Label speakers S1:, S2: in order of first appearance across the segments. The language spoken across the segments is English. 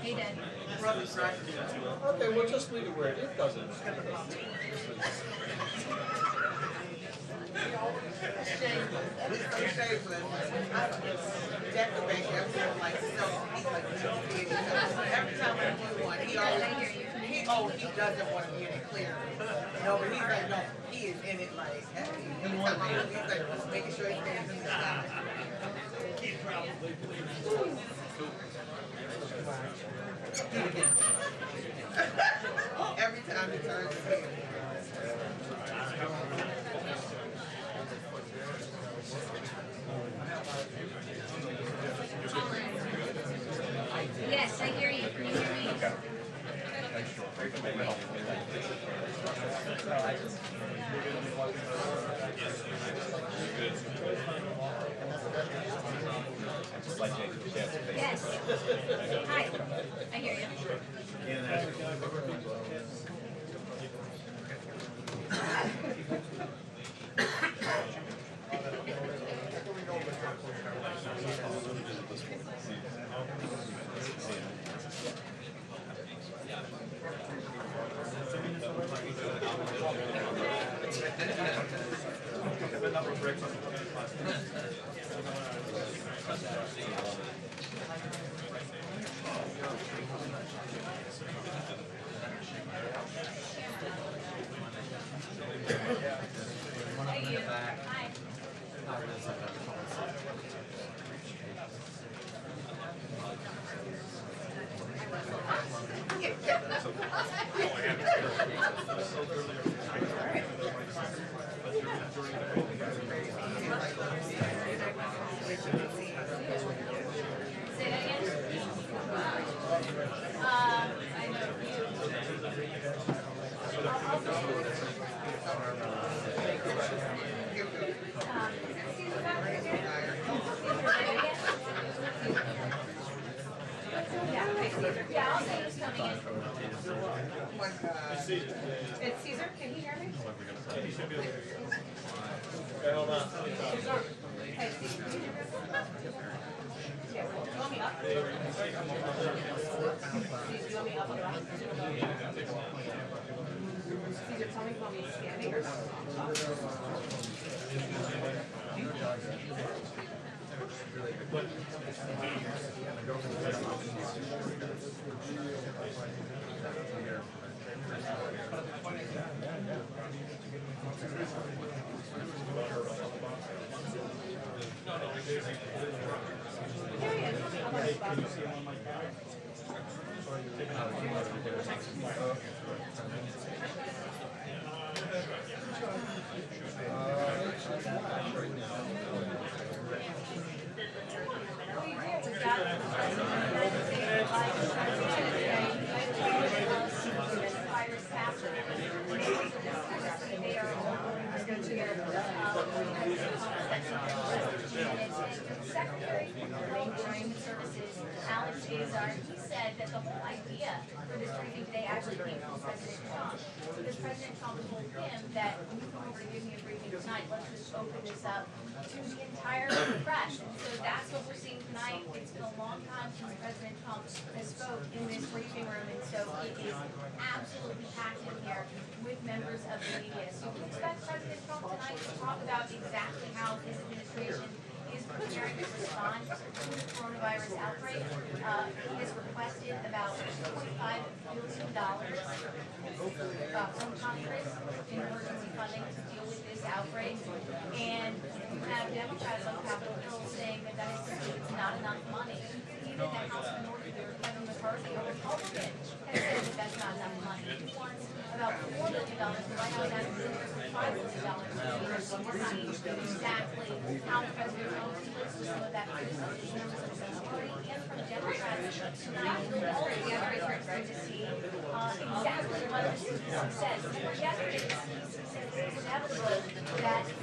S1: Hey, Dad.
S2: Okay, we'll just leave it where it is, doesn't it?
S3: Decoration, everyone like so he's like every time I do one, he always he doesn't want to be in it clear. No, but he's like no, he is in it like hey, every time I do he's like making sure he stays in the sky. Every time he turns his head.
S1: Yes, I hear you. Can you hear me? Yes. Hi. I hear you.
S4: It's Caesar. Can he hear me?
S2: Okay, hold on.
S4: Hey, Caesar. Can you hear me? Yeah. Do you want me up? Caesar, do you want me up on the back? Caesar, tell me if you want me standing or
S1: Secretary for Employment Services, Alex Azar, he said that the whole idea for this briefing today actually came from President Trump, because President Trump told him that when you come over to give me a briefing tonight, let's just open this up to the entire press. And so that's what we're seeing tonight. It's been a long time since President Trump has spoke in this briefing room, and so it is absolutely packed in here with members of the media. So we expect President Trump tonight to talk about exactly how his administration is preparing to respond to the coronavirus outbreak. He has requested about $2.5 billion from Congress in emergency funding to deal with this outbreak. And you have Democrats on Capitol Hill saying that that is simply not enough money. Even the House Minority Leader, Kevin McCarthy, a Republican, has said that that's not enough money. He wants about $4 billion. The White House has $5 billion to see exactly how President Trump splits some of that money from members of the minority and from Democrats. Tonight, we'll all together expect to see exactly what the CDC says. Yesterday, the CDC said it was inevitable that the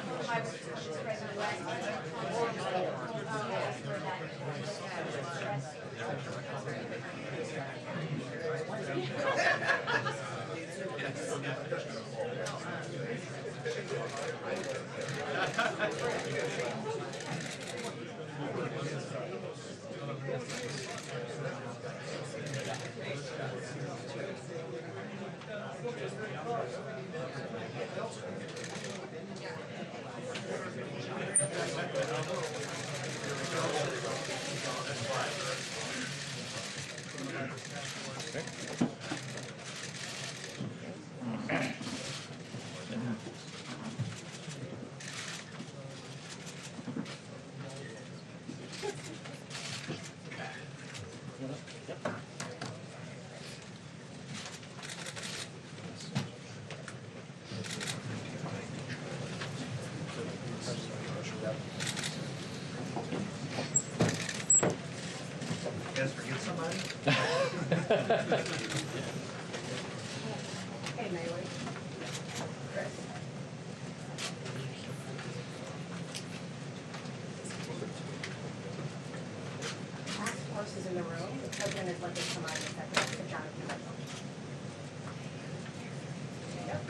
S1: coronavirus would spread in the West. President Trump asked for that.
S2: Guys forget somebody?
S4: Hey, Maywood. Chris. Task force is in the room. The president is looking to come out of the second to Jonathan Russell. Yep.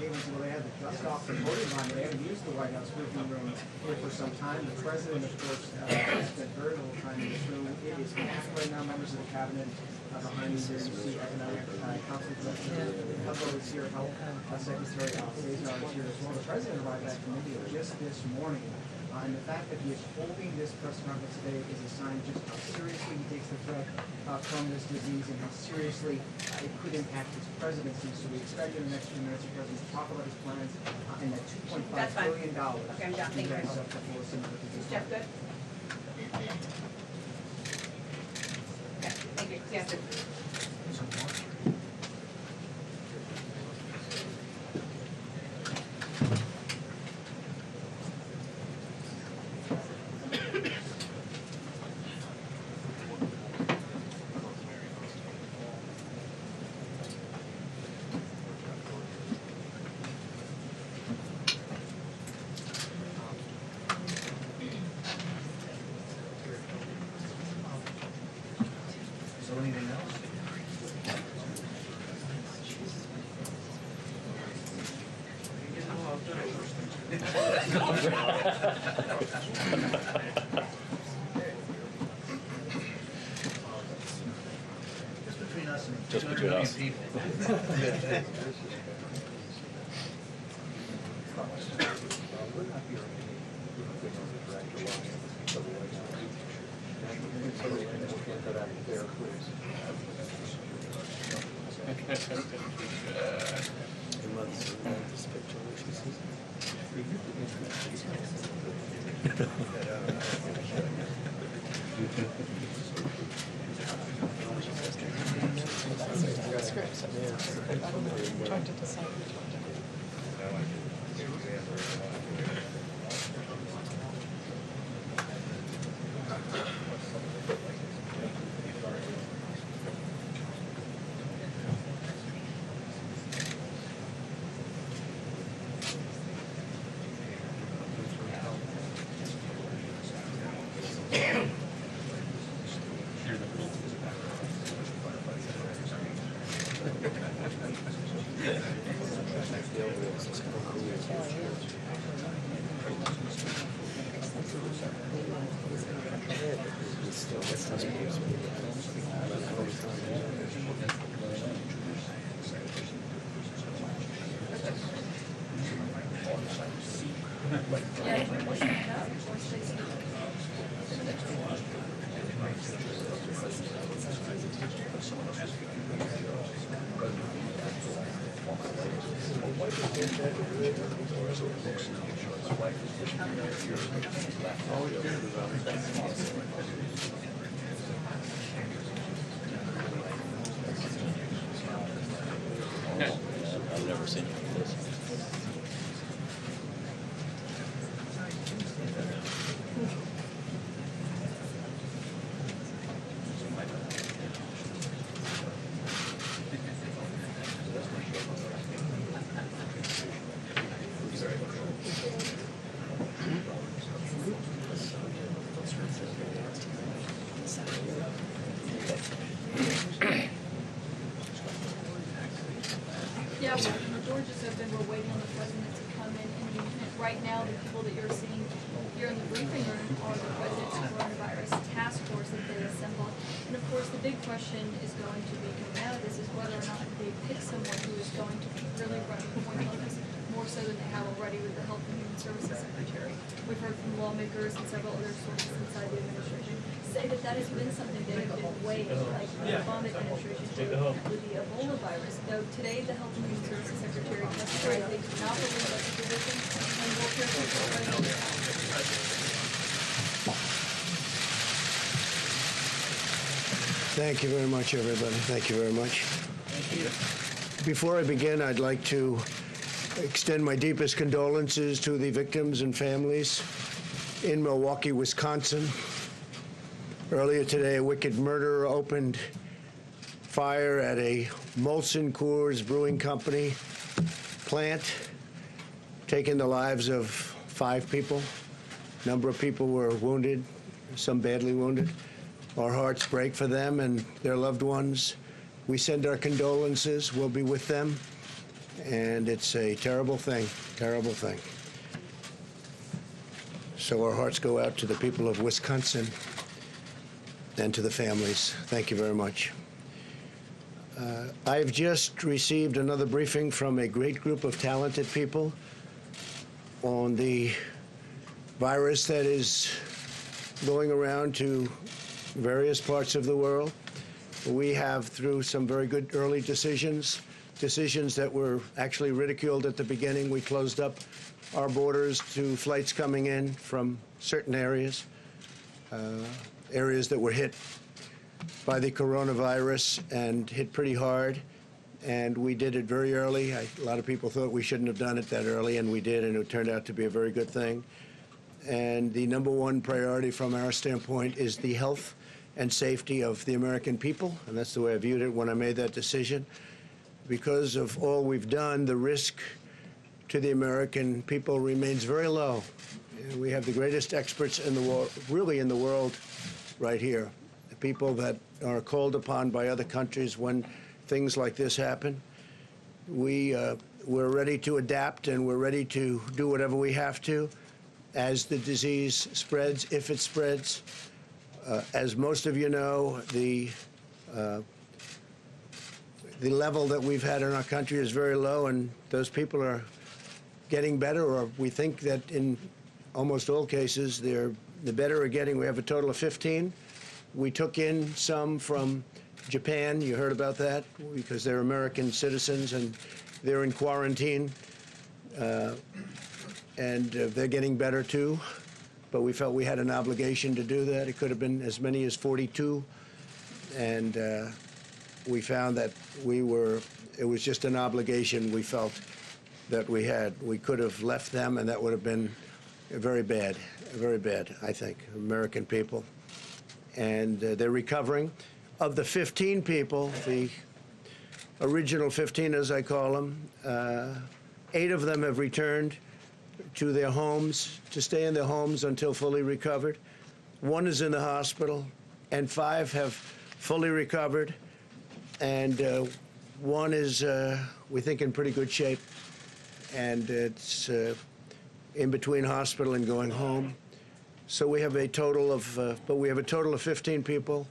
S5: They had the dust off the voting line. They haven't used the White House briefing room here for some time. The president, of course, has spent very little time in this room. It is packed right now. Members of the cabinet behind me here. You see Economic Council Director Hubbo is here. Health Secretary Cesar is here as well. The president arrived back from India just this morning. And the fact that he is holding this press conference today is a sign just how seriously he takes the threat from this disease and how seriously it could impact his presidency. So we expect in the next few minutes the president to talk about his plans and that $2.5 billion.
S4: Okay, I'm done. Thank you. Jeff, good? Okay, thank you. Yes, sir.
S2: So anything else? Just between us and
S6: Just
S2: 200
S6: between
S2: million
S6: us.
S2: people.
S6: I've never seen it like this. Yeah, the doors just open. We're waiting on the president to come in. And right now, the people that you're seeing here in the briefing room are the president's coronavirus task force that they assembled. And of course, the big question is going to be coming out of this is whether or not they pick someone who is going to be really running point on this, more so than they have already with the Health and Human Services Secretary. We've heard from lawmakers and several other sources inside the administration say that that has been something that has been weighed, like the Obama administration did with the Ebola virus. Though today, the Health and Human Services Secretary testified they do not believe that's a position, and we'll hear from the president.
S7: Thank you very much, everybody. Thank you very much. Before I begin, I'd like to extend my deepest condolences to the victims and families in Milwaukee, Wisconsin. Earlier today, a wicked murderer opened fire at a Molson Coors Brewing Company plant, taking the lives of 5 people. A number of people were wounded, some badly wounded. Our hearts break for them and their loved ones. We send our condolences. We'll be with them. And it's a terrible thing, terrible thing. So our hearts go out to the people of Wisconsin and to the families. Thank you very much. I've just received another briefing from a great group of talented people on the virus that is going around to various parts of the world. We have, through some very good early decisions that were actually ridiculed at the beginning, we closed up our borders to flights coming in from certain areas, areas that were hit by the coronavirus and hit pretty hard. And we did it very early. A lot of people thought we shouldn't have done it that early, and we did, and it turned out to be a very good thing. And the number one priority from our standpoint is the health and safety of the American people, and that's the way I viewed it when I made that decision. Because of all we've done, the risk to the American people remains very low. We have the greatest experts in the world, really in the world, right here. The people that are called upon by other countries when things like this happen. We're ready to adapt, and we're ready to do whatever we have to as the disease spreads, if it spreads. As most of you know, the level that we've had in our country is very low, and those people are getting better, or we think that in almost all cases, the better are getting. We have a total of 15. We took in some from Japan. You heard about that, because they're American citizens, and they're in quarantine. And they're getting better, too. But we felt we had an obligation to do that. It could have been as many as 42. And we found that it was just an obligation we felt that we had. We could have left them, and that would have been very bad, I think, American people. And they're recovering. Of the 15 people, the original 15, as I call them, 8 of them have returned to their homes, to stay in their homes until fully recovered. 1 is in the hospital, and 5 have fully recovered. And 1 is, we think, in pretty good shape. And it's in between hospital and going home. So we have a total of, 15 people,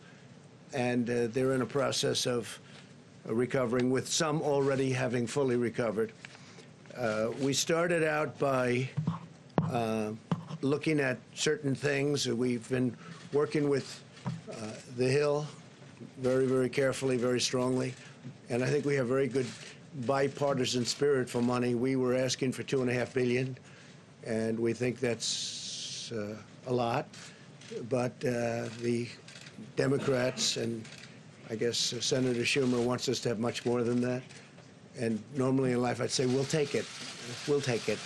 S7: and they're in a process of recovering, with some already having fully recovered. We started out by looking at certain things. We've been working with the Hill very, very carefully, very strongly. And I think we have very good bipartisan spirit for money. We were asking for $2.5 billion, and we think that's a lot. But the Democrats, and I guess Senator Schumer, wants us to have much more than that. And normally in life, I'd say, we'll take it. We'll take it.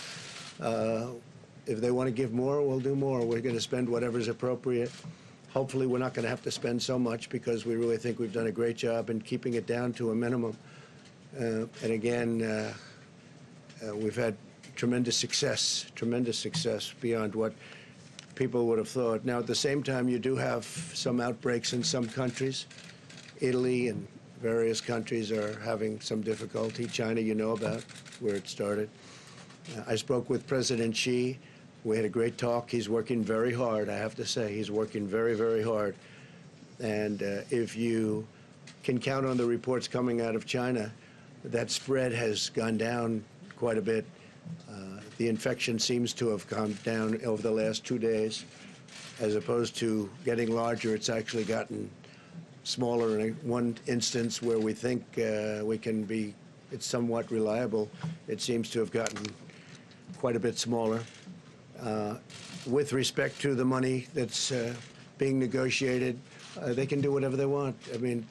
S7: If they want to give more, we'll do more. We're going to spend whatever's appropriate. Hopefully, we're not going to have to spend so much, because we really think we've done a great job in keeping it down to a minimum. And again, we've had tremendous success beyond what people would have thought. Now, at the same time, you do have some outbreaks in some countries, Italy and various countries are having some difficulty. China, you know about where it started. I spoke with President Xi. We had a great talk. He's working very hard, I have to say. He's working very, very hard. And if you can count on the reports coming out of China, that spread has gone down quite a bit. The infection seems to have gone down over the last 2 days. As opposed to getting larger, it's actually gotten smaller. In one instance where we think it's somewhat reliable, it seems to have gotten quite a bit smaller. With respect to the money that's being negotiated, they can do whatever they want. I mean,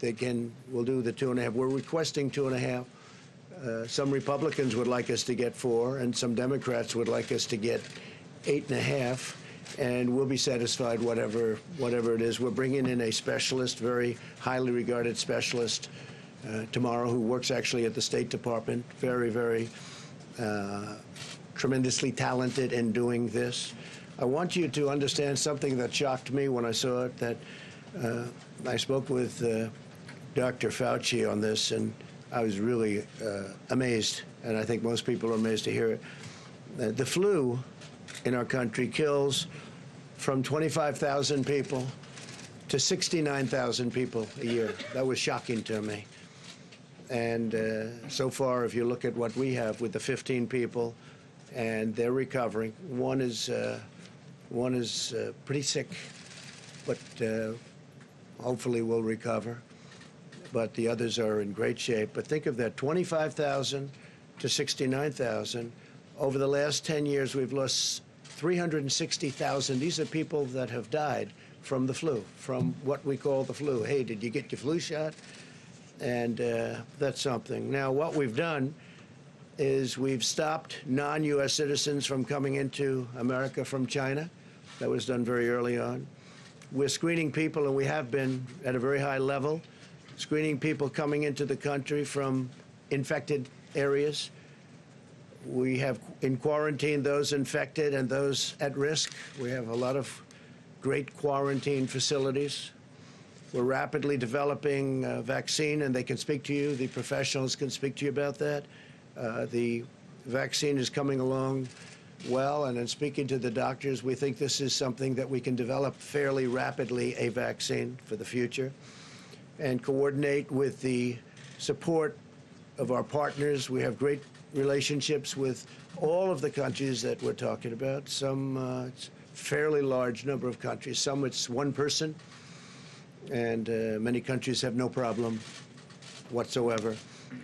S7: we'll do the 2.5. We're requesting 2.5. Some Republicans would like us to get 4, and some Democrats would like us to get 8.5. And we'll be satisfied whatever it is. We're bringing in a specialist, very highly regarded specialist, tomorrow, who works actually at the State Department, very, very tremendously talented in doing this. I want you to understand something that shocked me when I saw it, that I spoke with Dr. Fauci on this, and I was really amazed, and I think most people are amazed to hear it. The flu in our country kills from 25,000 people to 69,000 people a year. That was shocking to me. And so far, if you look at what we have with the 15 people, and they're recovering, one is pretty sick, but hopefully will recover. But the others are in great shape. But think of that, 25,000 to 69,000. Over the last 10 years, we've lost 360,000. These are people that have died from the flu, from what we call the flu. Hey, did you get your flu shot? And that's something. Now, what we've done is we've stopped non-U.S. citizens from coming into America from China. That was done very early on. We're screening people, and we have been at a very high level, screening people coming into the country from infected areas. We have in quarantine those infected and those at risk. We have a lot of great quarantine facilities. We're rapidly developing a vaccine, and they can speak to you. The professionals can speak to you about that. The vaccine is coming along well, and in speaking to the doctors, we think this is something that we can develop fairly rapidly, a vaccine for the future, and coordinate with the support of our partners. We have great relationships with all of the countries that we're talking about. Some it's a fairly large number of countries. Some it's one person, and many countries have no problem whatsoever.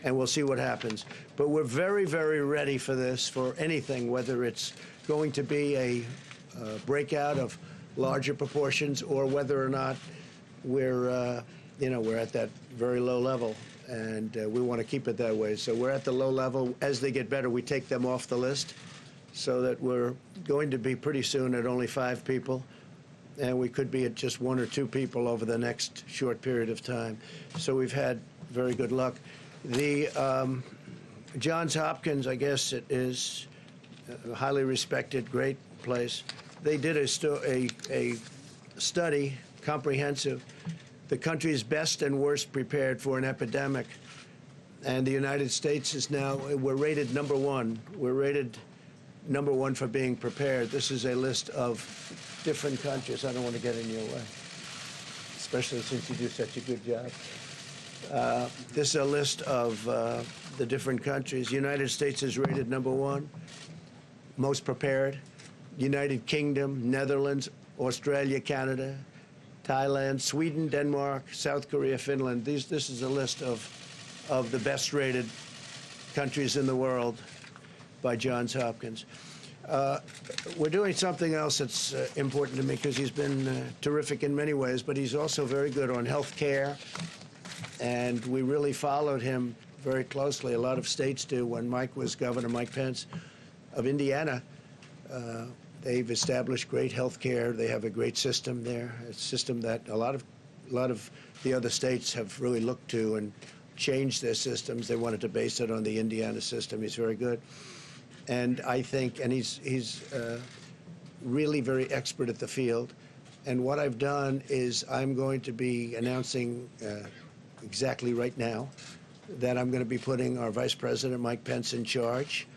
S7: And we'll see what happens. But we're very, very ready for this, for anything, whether it's going to be a breakout of larger proportions or whether or not we're at that very low level. And we want to keep it that way. So we're at the low level. As they get better, we take them off the list, so that we're going to be pretty soon at only 5 people. And we could be at just 1 or 2 people over the next short period of time. So we've had very good luck. The Johns Hopkins, I guess it is a highly respected, great place. They did a study, comprehensive, the country's best and worst prepared for an epidemic. And the United States is now, we're rated number 1. We're rated number 1 for being prepared. This is a list of different countries. I don't want to get in your way, especially since you do such a good job. This is a list of the different countries. United States is rated number 1, most prepared. United Kingdom, Netherlands, Australia, Canada, Thailand, Sweden, Denmark, South Korea, Finland. This is a list of the best rated countries in the world by Johns Hopkins. We're doing something else that's important to me, because he's been terrific in many ways, but he's also very good on health care. And we really followed him very closely. A lot of states do. When Mike was governor, Mike Pence of Indiana, they've established great health care. They have a great system there, a system that a lot of the other states have really looked to and changed their systems. They wanted to base it on the Indiana system. He's very good. And I think, and he's really very expert at the field. And what I've done is I'm going to be announcing exactly right now that I'm going to be putting our Vice President, Mike Pence, in charge.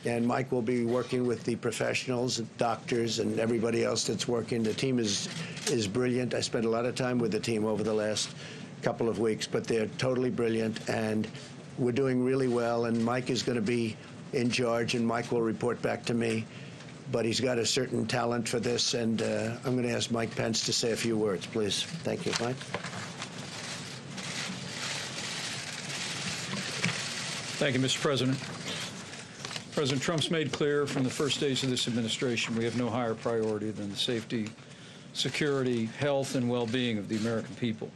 S7: And Mike will be working with the professionals, doctors, and everybody else that's working. The team is brilliant. I spent a lot of time with the team over the last couple of weeks, but they're totally brilliant, and we're doing really well. And Mike is going to be in charge, and Mike will report back to me. But he's got a certain talent for this, and I'm going to ask Mike Pence to say a few words, please. Thank you, Mike.
S8: Thank you, Mr. President. President Trump's made clear from the first days of this administration we have no higher priority than the safety, security, health, and well-being of the American people.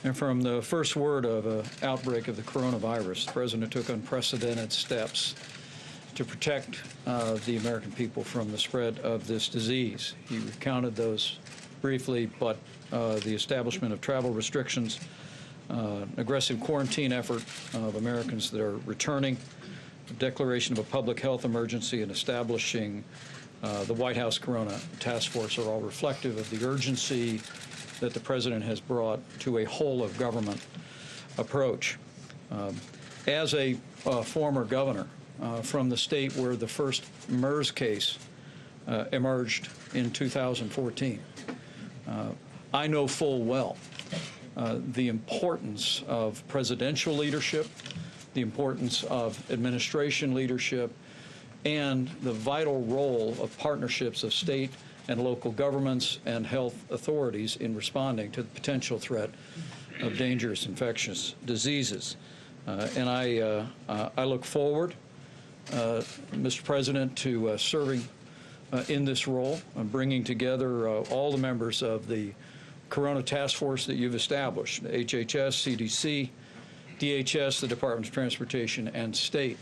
S8: And from the first word of an outbreak of the coronavirus, the President took unprecedented steps to protect the American people from the spread of this disease. He recounted those briefly, but the establishment of travel restrictions, aggressive quarantine effort of Americans that are returning, declaration of a public health emergency, and establishing the White House Corona Task Force are all reflective of the urgency that the President has brought to a whole-of-government approach. As a former governor from the state where the first MERS case emerged in 2014, I know full well the importance of presidential leadership, the importance of administration leadership, and the vital role of partnerships of state and local governments and health authorities in responding to the potential threat of dangerous infectious diseases. And I look forward, Mr. President, to serving in this role, bringing together all the members of the Corona Task Force that you've established, HHS, CDC, DHS, the Department of Transportation, and state.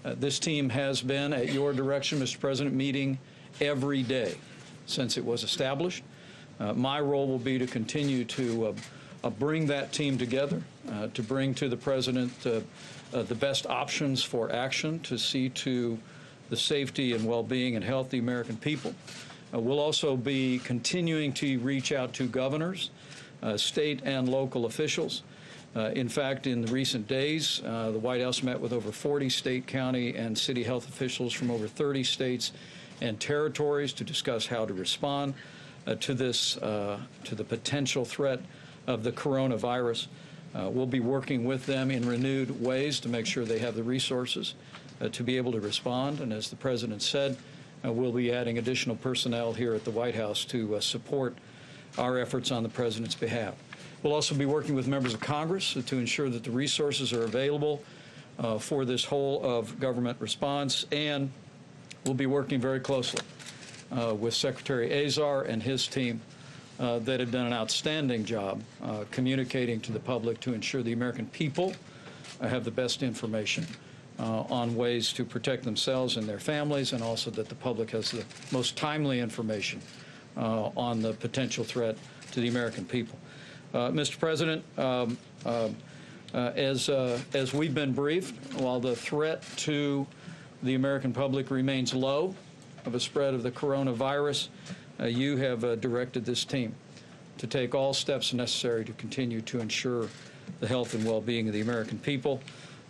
S8: This team has been, at your direction, Mr. President, meeting every day since it was established. My role will be to continue to bring that team together, to bring to the President the best options for action to see to the safety and well-being and health of the American people. We'll also be continuing to reach out to governors, state and local officials. In fact, in the recent days, the White House met with over 40 state, county, and city health officials from over 30 states and territories to discuss how to respond to this, to the potential threat of the coronavirus. We'll be working with them in renewed ways to make sure they have the resources to be able to respond. And as the President said, we'll be adding additional personnel here at the White House to support our efforts on the President's behalf. We'll also be working with members of Congress to ensure that the resources are available for this whole of government response, and we'll be working very closely with Secretary Azar and his team that have done an outstanding job communicating to the public to ensure the American people have the best information on ways to protect themselves and their families, and also that the public has the most timely information on the potential threat to the American people. Mr. President, as we've been briefed, while the threat to the American public remains low of a spread of the coronavirus, you have directed this team to take all steps necessary to continue to ensure the health and well-being of the American people.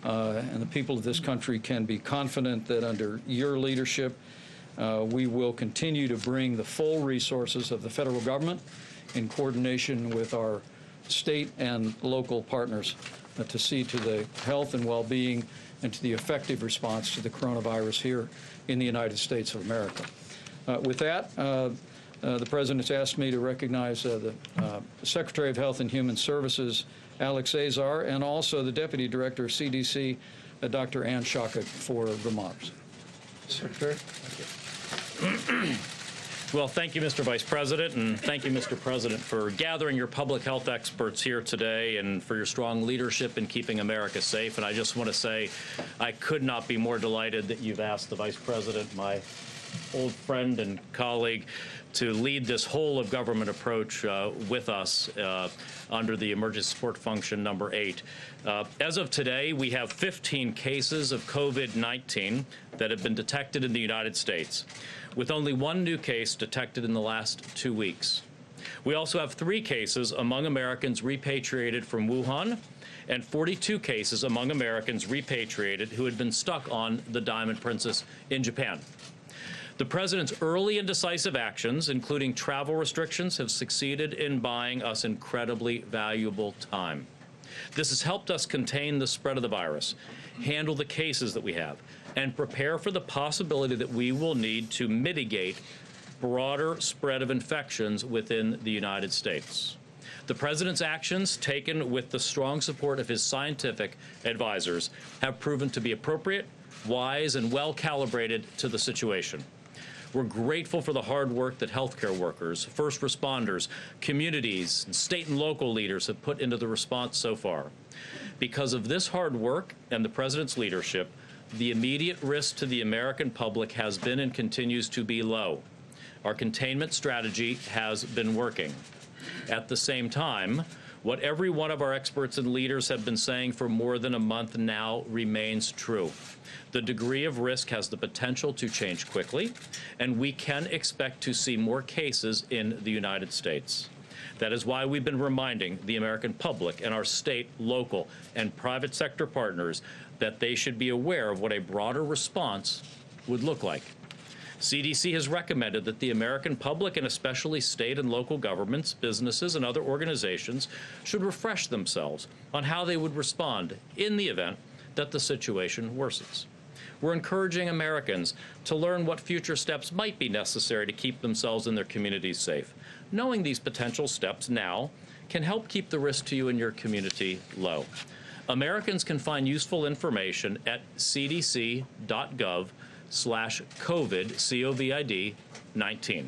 S8: And the people of this country can be confident that under your leadership, we will continue to bring the full resources of the federal government in coordination with our state and local partners to see to the health and well-being and to the effective response to the coronavirus here in the United States of America. With that, the President's asked me to recognize the Secretary of Health and Human Services, Alex Azar, and also the Deputy Director of CDC, Dr. Ann Shaka, for remarks. Secretary.
S9: Well, thank you, Mr. Vice President, and thank you, Mr. President, for gathering your public health experts here today and for your strong leadership in keeping America safe. And I just want to say I could not be more delighted that you've asked the Vice President, my old friend and colleague, to lead this whole-of-government approach with us under the Emergency Support Function number 8. As of today, we have 15 cases of COVID-19 that have been detected in the United States, with only one new case detected in the last 2 weeks. We also have 3 cases among Americans repatriated from Wuhan and 42 cases among Americans repatriated who had been stuck on the Diamond Princess in Japan. The president's early and decisive actions, including travel restrictions, have succeeded in buying us incredibly valuable time. This has helped us contain the spread of the virus, handle the cases that we have, and prepare for the possibility that we will need to mitigate broader spread of infections within the United States. The president's actions, taken with the strong support of his scientific advisors, have proven to be appropriate, wise, and well calibrated to the situation. We're grateful for the hard work that healthcare workers, first responders, communities, and state and local leaders have put into the response so far. Because of this hard work and the president's leadership, the immediate risk to the American public has been and continues to be low. Our containment strategy has been working. At the same time, what every one of our experts and leaders have been saying for more than a month now remains true. The degree of risk has the potential to change quickly, and we can expect to see more cases in the United States. That is why we've been reminding the American public and our state, local, and private sector partners that they should be aware of what a broader response would look like. CDC has recommended that the American public, and especially state and local governments, businesses, and other organizations, should refresh themselves on how they would respond in the event that the situation worsens. We're encouraging Americans to learn what future steps might be necessary to keep themselves and their communities safe. Knowing these potential steps now can help keep the risk to you and your community low. Americans can find useful information at cdc.gov/COVID, COVID-19.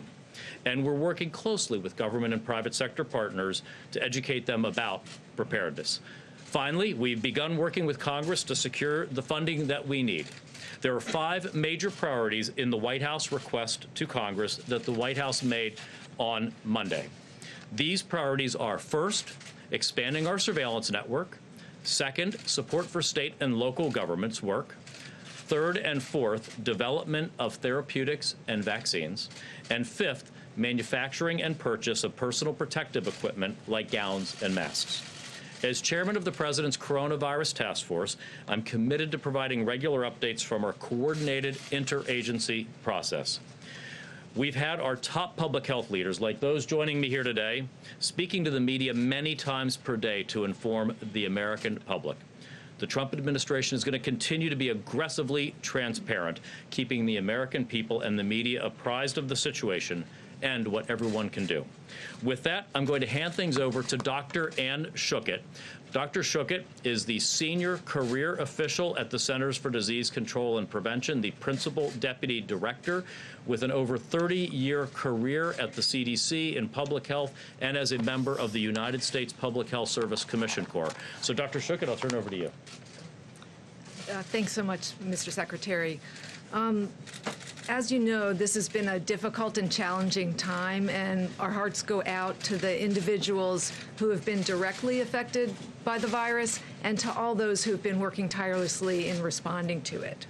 S9: And we're working closely with government and private sector partners to educate them about preparedness. Finally, we've begun working with Congress to secure the funding that we need. There are 5 major priorities in the White House request to Congress that the White House made on Monday. These priorities are: first, expanding our surveillance network; second, support for state and local governments work; third and fourth, development of therapeutics and vaccines; and fifth, manufacturing and purchase of personal protective equipment like gowns and masks. As chairman of the President's Coronavirus Task Force, I'm committed to providing regular updates from our coordinated interagency process. We've had our top public health leaders, like those joining me here today, speaking to the media many times per day to inform the American public. The Trump administration is going to continue to be aggressively transparent, keeping the American people and the media apprised of the situation and what everyone can do. With that, I'm going to hand things over to Dr. Ann Schuchat. Dr. Schuchat is the senior career official at the Centers for Disease Control and Prevention, the principal deputy director with an over 30-year career at the CDC in public health and as a member of the United States Public Health Service Commission Corps. So Dr. Schuchat, I'll turn it over to you.
S10: Thanks so much, Mr. Secretary. As you know, this has been a difficult and challenging time, and our hearts go out to the individuals who have been directly affected by the virus and to all those who have been working tirelessly in responding to it.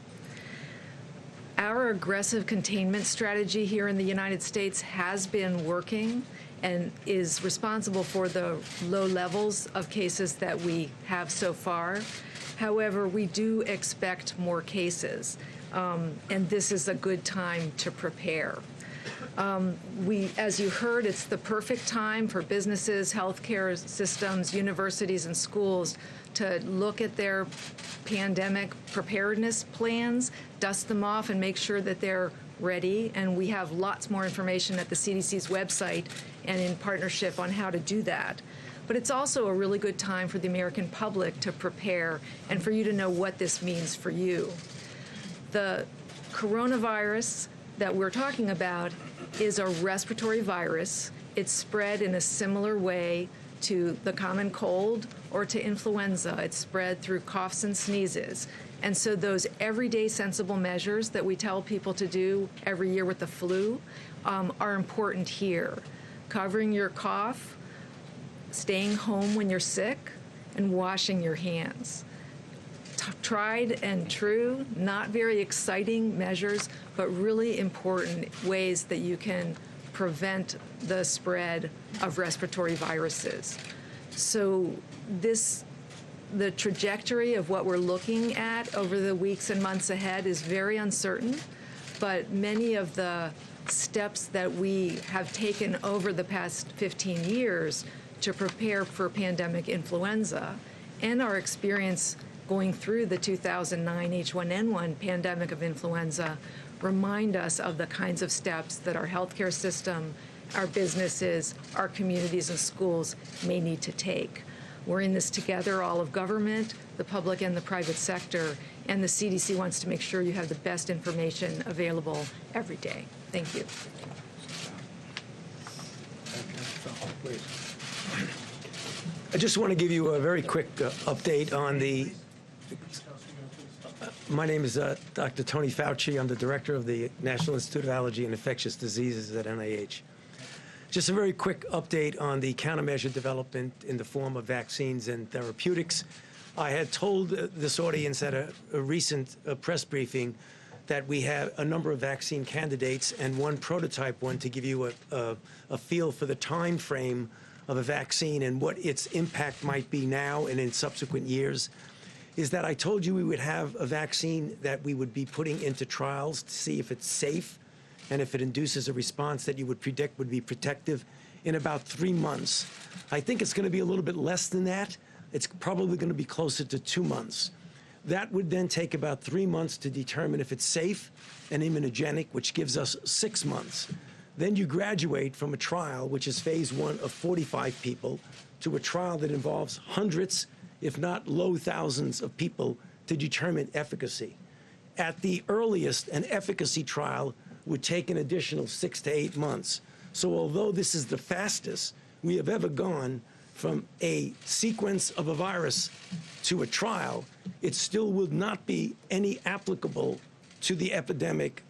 S10: Our aggressive containment strategy here in the United States has been working and is responsible for the low levels of cases that we have so far. However, we do expect more cases. And this is a good time to prepare. As you heard, it's the perfect time for businesses, healthcare systems, universities, and schools to look at their pandemic preparedness plans, dust them off, and make sure that they're ready. And we have lots more information at the CDC's website and in partnership on how to do that. But it's also a really good time for the American public to prepare and for you to know what this means for you. The coronavirus that we're talking about is a respiratory virus. It's spread in a similar way to the common cold or to influenza. It's spread through coughs and sneezes. And so those everyday sensible measures that we tell people to do every year with the flu are important here. Covering your cough, staying home when you're sick, and washing your hands. Tried and true, not very exciting measures, but really important ways that you can prevent the spread of respiratory viruses. So the trajectory of what we're looking at over the weeks and months ahead is very uncertain, but many of the steps that we have taken over the past 15 years to prepare for pandemic influenza and our experience going through the 2009 H1N1 pandemic of influenza remind us of the kinds of steps that our healthcare system, our businesses, our communities and schools may need to take. We're in this together, all of government, the public and the private sector, and the CDC wants to make sure you have the best information available every day. Thank you.
S11: I just want to give you a very quick update on the. My name is Dr. Tony Fauci. I'm the director of the National Institute of Allergy and Infectious Diseases at NIH. Just a very quick update on the countermeasure development in the form of vaccines and therapeutics. I had told this audience at a recent press briefing that we have a number of vaccine candidates and one prototype one to give you a feel for the time frame of a vaccine and what its impact might be now and in subsequent years, is that I told you we would have a vaccine that we would be putting into trials to see if it's safe and if it induces a response that you would predict would be protective in about 3 months. I think it's going to be a little bit less than that. It's probably going to be closer to 2 months. That would then take about 3 months to determine if it's safe and immunogenic, which gives us 6 months. Then you graduate from a trial, which is phase 1 of 45 people, to a trial that involves hundreds, if not low thousands of people to determine efficacy. At the earliest, an efficacy trial would take an additional 6 to 8 months. So although this is the fastest we have ever gone from a sequence of a virus to a trial, it still would not be any applicable to the epidemic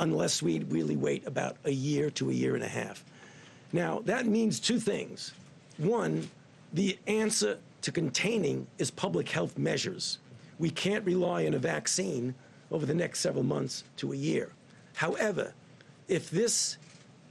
S11: unless we really wait about a year to a year and a half. Now, that means 2 things. One, the answer to containing is public health measures. We can't rely on a vaccine over the next several months to a year. However, if this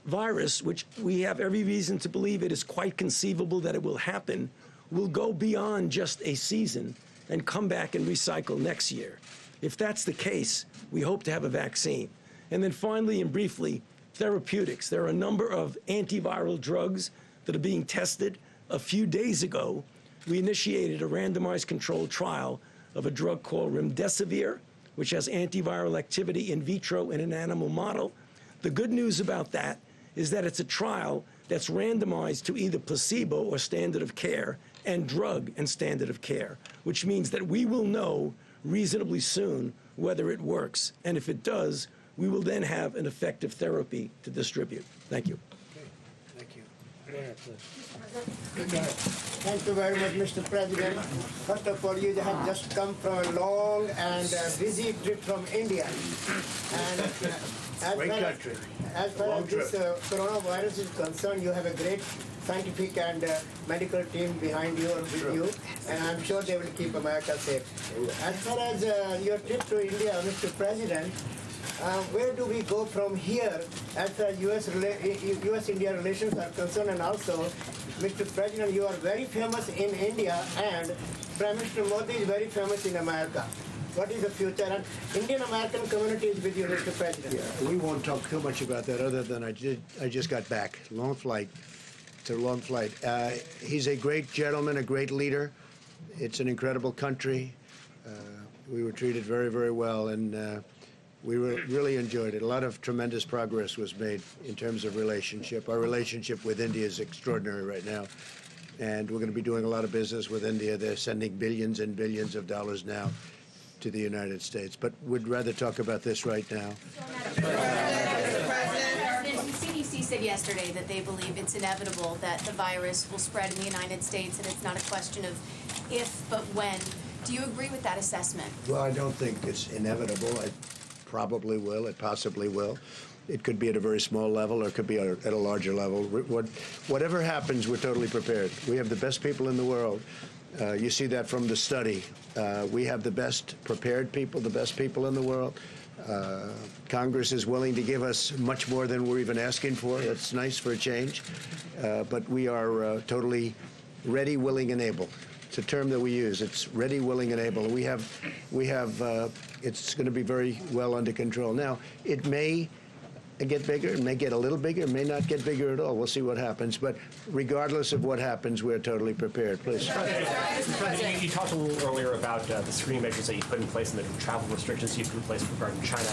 S11: virus, which we have every reason to believe it is quite conceivable that it will happen, will go beyond just a season and come back and recycle next year. If that's the case, we hope to have a vaccine. And then finally and briefly, therapeutics. There are a number of antiviral drugs that are being tested. A few days ago, we initiated a randomized controlled trial of a drug called remdesivir, which has antiviral activity in vitro in an animal model. The good news about that is that it's a trial that's randomized to either placebo or standard of care and drug and standard of care, which means that we will know reasonably soon whether it works. And if it does, we will then have an effective therapy to distribute. Thank you.
S7: Thank you. Go ahead, please.
S12: Thank you very much, Mr. President. First of all, you have just come from a long and busy trip from India. And
S7: Great country.
S12: As far as this coronavirus is concerned, you have a great scientific and medical team behind you and with you, and I'm sure they will keep America safe. As far as your trip to India, Mr. President, where do we go from here as far as U.S.-India relations are concerned? And also, Mr. President, you are very famous in India, and Prime Minister Modi is very famous in America. What is the future? And Indian-American community is with you, Mr. President.
S7: Yeah, we won't talk too much about that other than I just got back. Long flight. It's a long flight. He's a great gentleman, a great leader. It's an incredible country. We were treated very, very well, and we really enjoyed it. A lot of tremendous progress was made in terms of relationship. Our relationship with India is extraordinary right now, and we're going to be doing a lot of business with India. They're sending billions and billions of dollars now to the United States, but we'd rather talk about this right now.
S1: The CDC said yesterday that they believe it's inevitable that the virus will spread in the United States, and it's not a question of if, but when. Do you agree with that assessment?
S7: Well, I don't think it's inevitable. It probably will. It possibly will. It could be at a very small level, or it could be at a larger level. Whatever happens, we're totally prepared. We have the best people in the world. You see that from the study. We have the best prepared people, the best people in the world. Congress is willing to give us much more than we're even asking for. That's nice for a change. But we are totally ready, willing, and able. It's a term that we use. It's ready, willing, and able. We have. It's going to be very well under control. Now, it may get bigger. It may get a little bigger. It may not get bigger at all. We'll see what happens. But regardless of what happens, we're totally prepared. Please.
S13: Mr. President, you talked a little earlier about the screening measures that you put in place and the travel restrictions you put in place regarding China.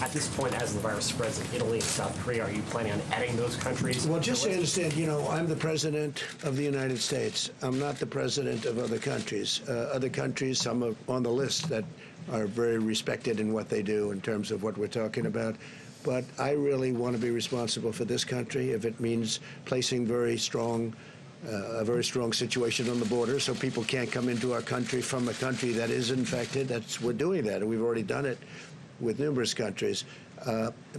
S13: At this point, as the virus spreads in Italy and South Korea, are you planning on adding those countries?
S7: Well, just so you understand, I'm the president of the United States. I'm not the president of other countries. Other countries, some are on the list that are very respected in what they do in terms of what we're talking about. But I really want to be responsible for this country if it means placing a very strong situation on the border so people can't come into our country from a country that is infected. We're doing that, and we've already done it with numerous countries.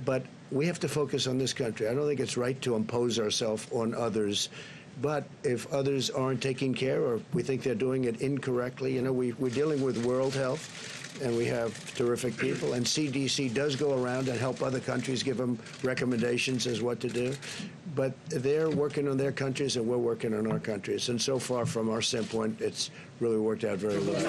S7: But we have to focus on this country. I don't think it's right to impose ourselves on others. But if others aren't taking care or we think they're doing it incorrectly, we're dealing with World Health, and we have terrific people. And CDC does go around and help other countries, give them recommendations as what to do. But they're working on their countries, and we're working on our countries. And so far, from our standpoint, it's really worked out very well.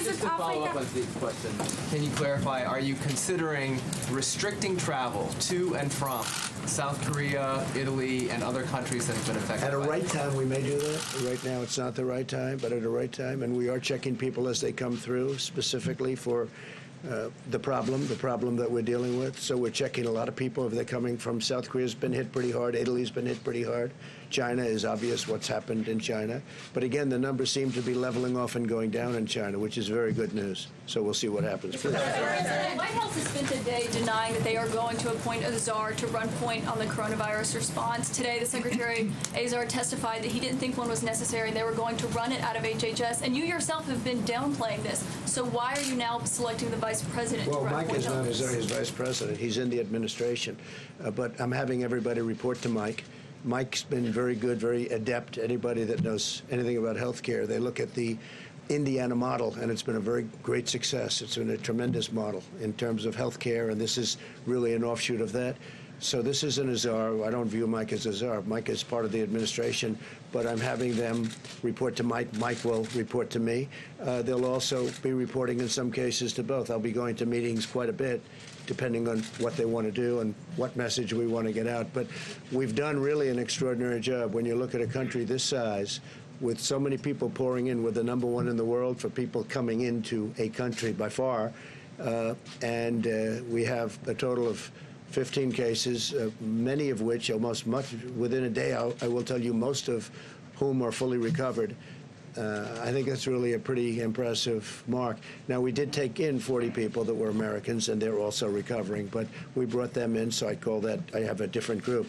S14: Just to follow up on Steve's question, can you clarify, are you considering restricting travel to and from South Korea, Italy, and other countries that have been affected?
S7: At a right time, we may do that. Right now, it's not the right time, but at a right time. And we are checking people as they come through, specifically for the problem that we're dealing with. So we're checking a lot of people if they're coming from South Korea's been hit pretty hard. Italy's been hit pretty hard. China is obvious what's happened in China. But again, the numbers seem to be leveling off and going down in China, which is very good news. So we'll see what happens.
S6: The White House has spent a day denying that they are going to appoint a czar to run point on the coronavirus response. Today, the Secretary Azar testified that he didn't think one was necessary and they were going to run it out of HHS. And you yourself have been downplaying this. So why are you now selecting the Vice President to run
S7: Mike
S6: point
S7: is
S6: on
S7: not
S6: this?
S7: his Vice President. He's in the administration. But I'm having everybody report to Mike. Mike's been very good, very adept. Anybody that knows anything about healthcare, they look at the Indiana model, and it's been a very great success. It's been a tremendous model in terms of healthcare, and this is really an offshoot of that. So this isn't a czar. I don't view Mike as a czar. Mike is part of the administration, but I'm having them report to Mike. Mike will report to me. They'll also be reporting in some cases to both. I'll be going to meetings quite a bit, depending on what they want to do and what message we want to get out. But we've done really an extraordinary job. When you look at a country this size, with so many people pouring in, we're the #1 in the world for people coming into a country by far, and we have a total of 15 cases, many of which, almost much within a day, I will tell you, most of whom are fully recovered. I think that's really a pretty impressive mark. Now, we did take in 40 people that were Americans, and they're also recovering, but we brought them in, so I have a different group.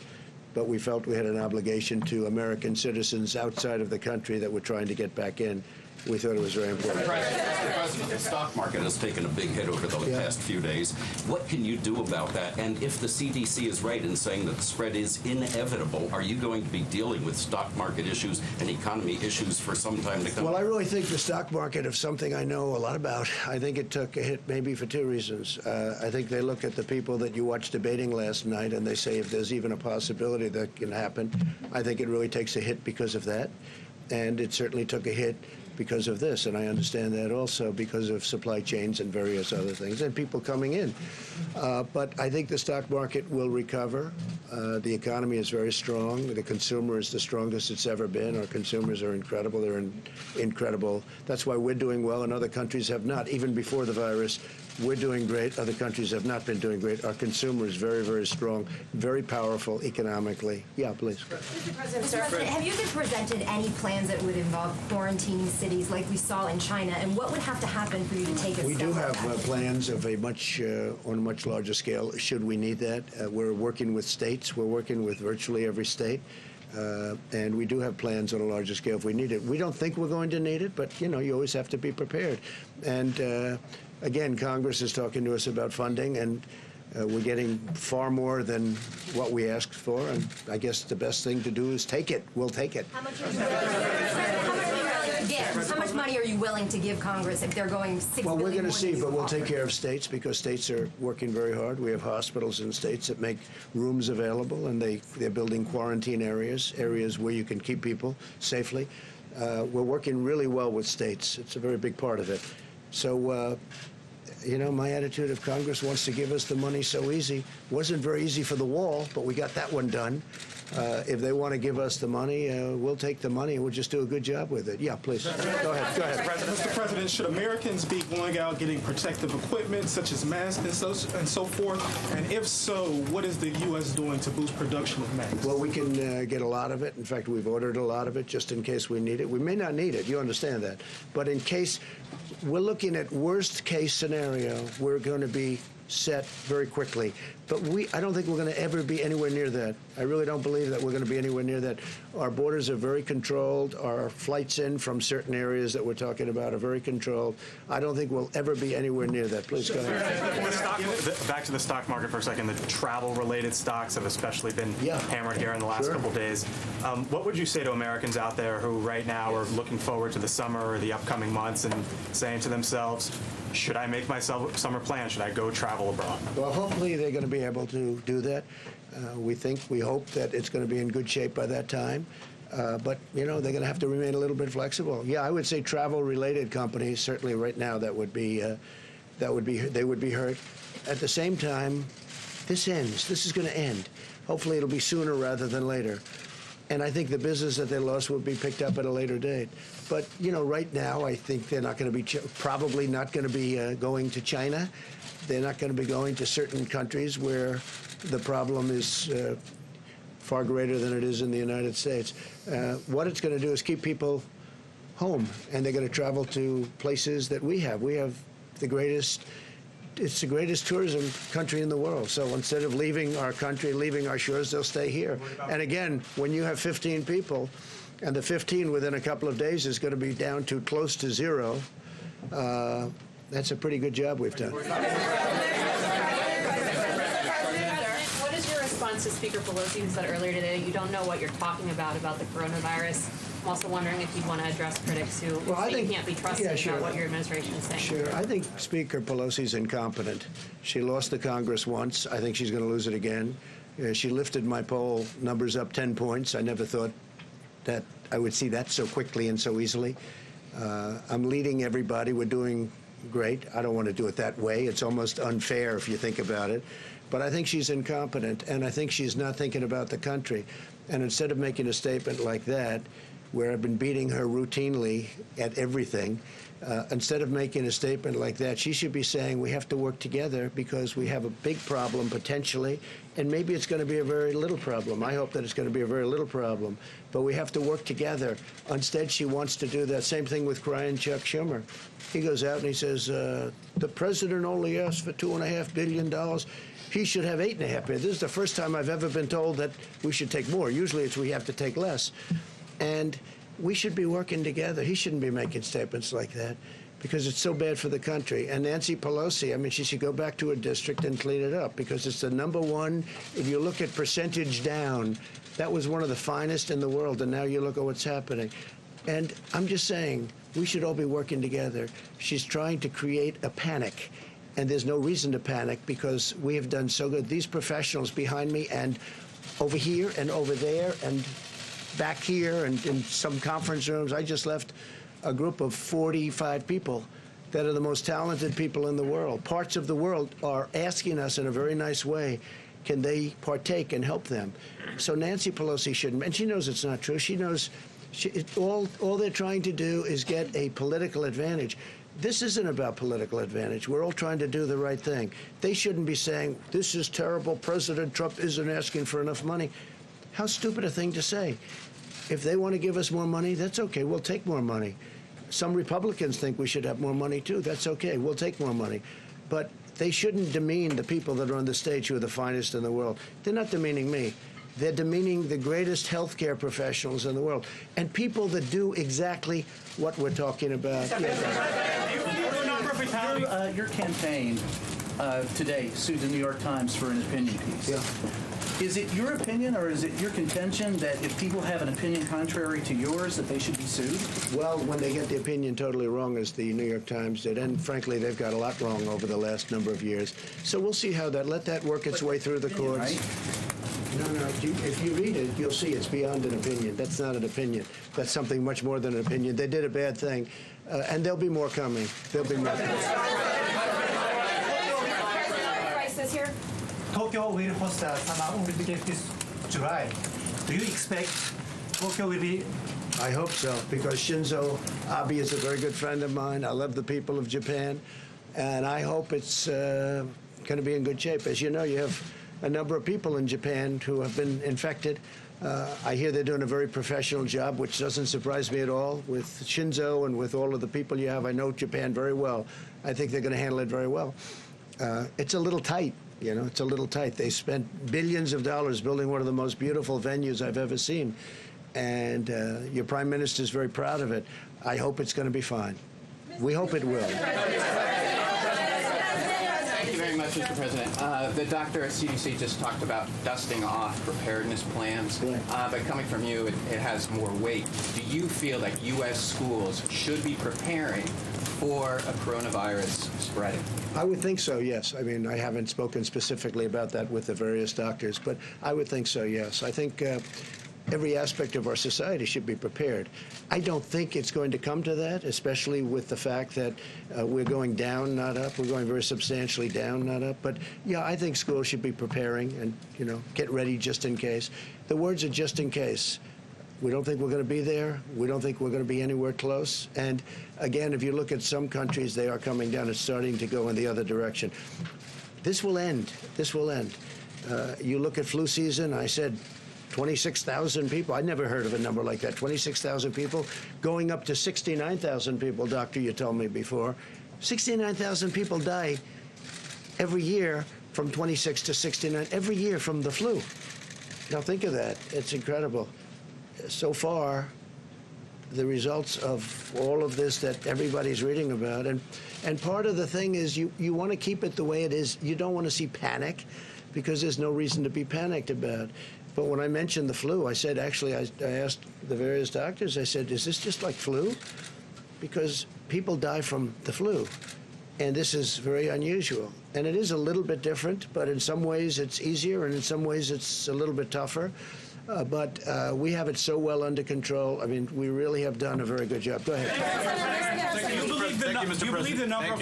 S7: But we felt we had an obligation to American citizens outside of the country that were trying to get back in. We thought it was very important.
S15: Mr. President, the stock market has taken a big hit over the past few days. What can you do about that? And if the CDC is right in saying that the spread is inevitable, are you going to be dealing with stock market issues and economy issues for some time to come?
S7: Well, I really think the stock market, if something I know a lot about, I think it took a hit maybe for 2 reasons. I think they look at the people that you watched debating last night and they say if there's even a possibility that can happen. I think it really takes a hit because of that. And it certainly took a hit because of this, and I understand that also because of supply chains and various other things, and people coming in. But I think the stock market will recover. The economy is very strong. The consumer is the strongest it's ever been. Our consumers are incredible. They're incredible. That's why we're doing well, and other countries have not. Even before the virus, we're doing great. Other countries have not been doing great. Our consumer is very, very strong, very powerful economically. Yeah, please.
S4: Mr. President, have you been presented any plans that would involve quarantining cities like we saw in China, and what would have to happen for you to take a step
S7: We do
S4: like
S7: have
S4: that?
S7: plans of on a much larger scale, should we need that. We're working with states. We're working with virtually every state. And we do have plans on a larger scale if we need it. We don't think we're going to need it, but, you always have to be prepared. And, again, Congress is talking to us about funding, and we're getting far more than what we asked for. And I guess the best thing to do is take it. We'll take it.
S4: How much are you willing to give? How much money money are you willing to give Congress if they're going $6 billion?
S7: Well, we're going to
S4: more
S7: see,
S4: than you
S7: but we'll
S4: offered?
S7: take care of states because states are working very hard. We have hospitals in states that make rooms available, and they're building quarantine areas where you can keep people safely. We're working really well with states. It's a very big part of it. So, you know, my attitude, if Congress wants to give us the money so easy, wasn't very easy for the wall, but we got that one done. If they want to give us the money, we'll take the money and we'll just do a good job with it. Yeah, please. Go ahead.
S16: Mr. President, should Americans be going out getting protective equipment such as masks and so forth? And if so, what is the U.S. doing to boost production of masks?
S7: Well, we can get a lot of it. In fact, we've ordered a lot of it just in case we need it. We may not need it. You understand that. But in case we're looking at worst case scenario, we're going to be set very quickly. But I don't think we're going to ever be anywhere near that. I really don't believe that we're going to be anywhere near that. Our borders are very controlled. Our flights in from certain areas that we're talking about are very controlled. I don't think we'll ever be anywhere near that. Please go ahead.
S17: Back to the stock market for a second. The travel-related stocks have especially been hammered here in the last couple days. What would you say to Americans out there who right now are looking forward to the summer or the upcoming months and saying to themselves, should I make myself a summer plan? Should I go travel abroad?
S7: Well, hopefully they're going to be able to do that. We hope that it's going to be in good shape by that time. But, you know, they're going to have to remain a little bit flexible. Yeah, I would say travel-related companies, certainly right now, they would be hurt. At the same time, this ends. This is going to end. Hopefully it'll be sooner rather than later. And I think the business that they lost will be picked up at a later date. But, you know, right now, I think they're not going to be, probably not going to be going to China. They're not going to be going to certain countries where the problem is far greater than it is in the United States. What it's going to do is keep people home, and they're going to travel to places that we have. We have the greatest, it's the greatest tourism country in the world. So instead of leaving our country, leaving our shores, they'll stay here. And again, when you have 15 people, and the 15 within a couple of days is going to be down to close to zero, that's a pretty good job we've done.
S18: What is your response to Speaker Pelosi, who said earlier today you don't know what you're talking about the coronavirus? I'm also wondering if you'd want to address critics who say you can't be trusted about what your administration is saying.
S7: Sure. I think Speaker Pelosi's incompetent. She lost the Congress once. I think she's going to lose it again. She lifted my poll numbers up 10 points. I never thought that I would see that so quickly and so easily. I'm leading everybody. We're doing great. I don't want to do it that way. It's almost unfair if you think about it. But I think she's incompetent, and I think she's not thinking about the country. And instead of making a statement like that, where I've been beating her routinely at everything, instead of making a statement like that, she should be saying we have to work together because we have a big problem potentially, and maybe it's going to be a very little problem. I hope that it's going to be a very little problem, but we have to work together. Instead, she wants to do that same thing with crying Chuck Schumer. He goes out and he says, the president only asked for $2.5 billion. He should have $8.5 billion. This is the first time I've ever been told that we should take more. Usually it's we have to take less. And we should be working together. He shouldn't be making statements like that because it's so bad for the country. And Nancy Pelosi, I mean, she should go back to her district and clean it up because it's the #1. If you look at percentage down, that was one of the finest in the world, and now you look at what's happening. And I'm just saying, we should all be working together. She's trying to create a panic, and there's no reason to panic because we have done so good. These professionals behind me and over here and over there and back here and in some conference rooms. I just left a group of 45 people that are the most talented people in the world. Parts of the world are asking us in a very nice way, can they partake and help them? So Nancy Pelosi shouldn't, and she knows it's not true. She knows all they're trying to do is get a political advantage. This isn't about political advantage. We're all trying to do the right thing. They shouldn't be saying, this is terrible, President Trump isn't asking for enough money. How stupid a thing to say. If they want to give us more money, that's okay. We'll take more money. Some Republicans think we should have more money, too. That's okay. We'll take more money. But they shouldn't demean the people that are on the stage who are the finest in the world. They're not demeaning me. They're demeaning the greatest healthcare professionals in the world and people that do exactly what we're talking about.
S19: Your campaign today sued the New York Times for an opinion piece. Is it your opinion or is it your contention that if people have an opinion contrary to yours that they should be sued?
S7: Well, when they get the opinion totally wrong, as the New York Times did, and frankly, they've got a lot wrong over the last number of years. So we'll see how let that work its way through the courts.
S19: Right?
S7: No, if you read it, you'll see it's beyond an opinion. That's not an opinion. That's something much more than an opinion. They did a bad thing, and there'll be more coming. There'll be more coming.
S1: Prices here.
S20: Tokyo will host the Summer Olympics this July. Do you expect Tokyo will be?
S7: I hope so, because Shinzo Abe is a very good friend of mine. I love the people of Japan, and I hope it's going to be in good shape. As you know, you have a number of people in Japan who have been infected. I hear they're doing a very professional job, which doesn't surprise me at all. With Shinzo and with all of the people you have, I know Japan very well. I think they're going to handle it very well. It's a little tight. You know, it's a little tight. They spent billions of dollars building one of the most beautiful venues I've ever seen. And your prime minister is very proud of it. I hope it's going to be fine. We hope it will.
S21: Thank you very much, Mr. President. The doctor at CDC just talked about dusting off preparedness plans. But coming from you, it has more weight. Do you feel that U.S. schools should be preparing for a coronavirus spreading?
S7: I would think so, yes. I mean, I haven't spoken specifically about that with the various doctors, but I would think so, yes. I think every aspect of our society should be prepared. I don't think it's going to come to that, especially with the fact that we're going down, not up. We're going very substantially down, not up. But, yeah, I think schools should be preparing and, you know, get ready just in case. The words are just in case. We don't think we're going to be there. We don't think we're going to be anywhere close. And, again, if you look at some countries, they are coming down. It's starting to go in the other direction. This will end. This will end. You look at flu season, I said 26,000 people. I never heard of a number like that. 26,000 people going up to 69,000 people, doctor, you told me before. 69,000 people die every year from 26 to 69, every year from the flu. Now think of that. It's incredible. So far, the results of all of this that everybody's reading about, and part of the thing is you want to keep it the way it is. You don't want to see panic, because there's no reason to be panicked about. But when I mentioned the flu, I said, actually, I asked the various doctors, I said, is this just like flu? Because people die from the flu, and this is very unusual. And it is a little bit different, but in some ways it's easier, and in some ways it's a little bit tougher. But we have it so well under control. I mean, we really have done a very good job. Go ahead.
S22: Thank you,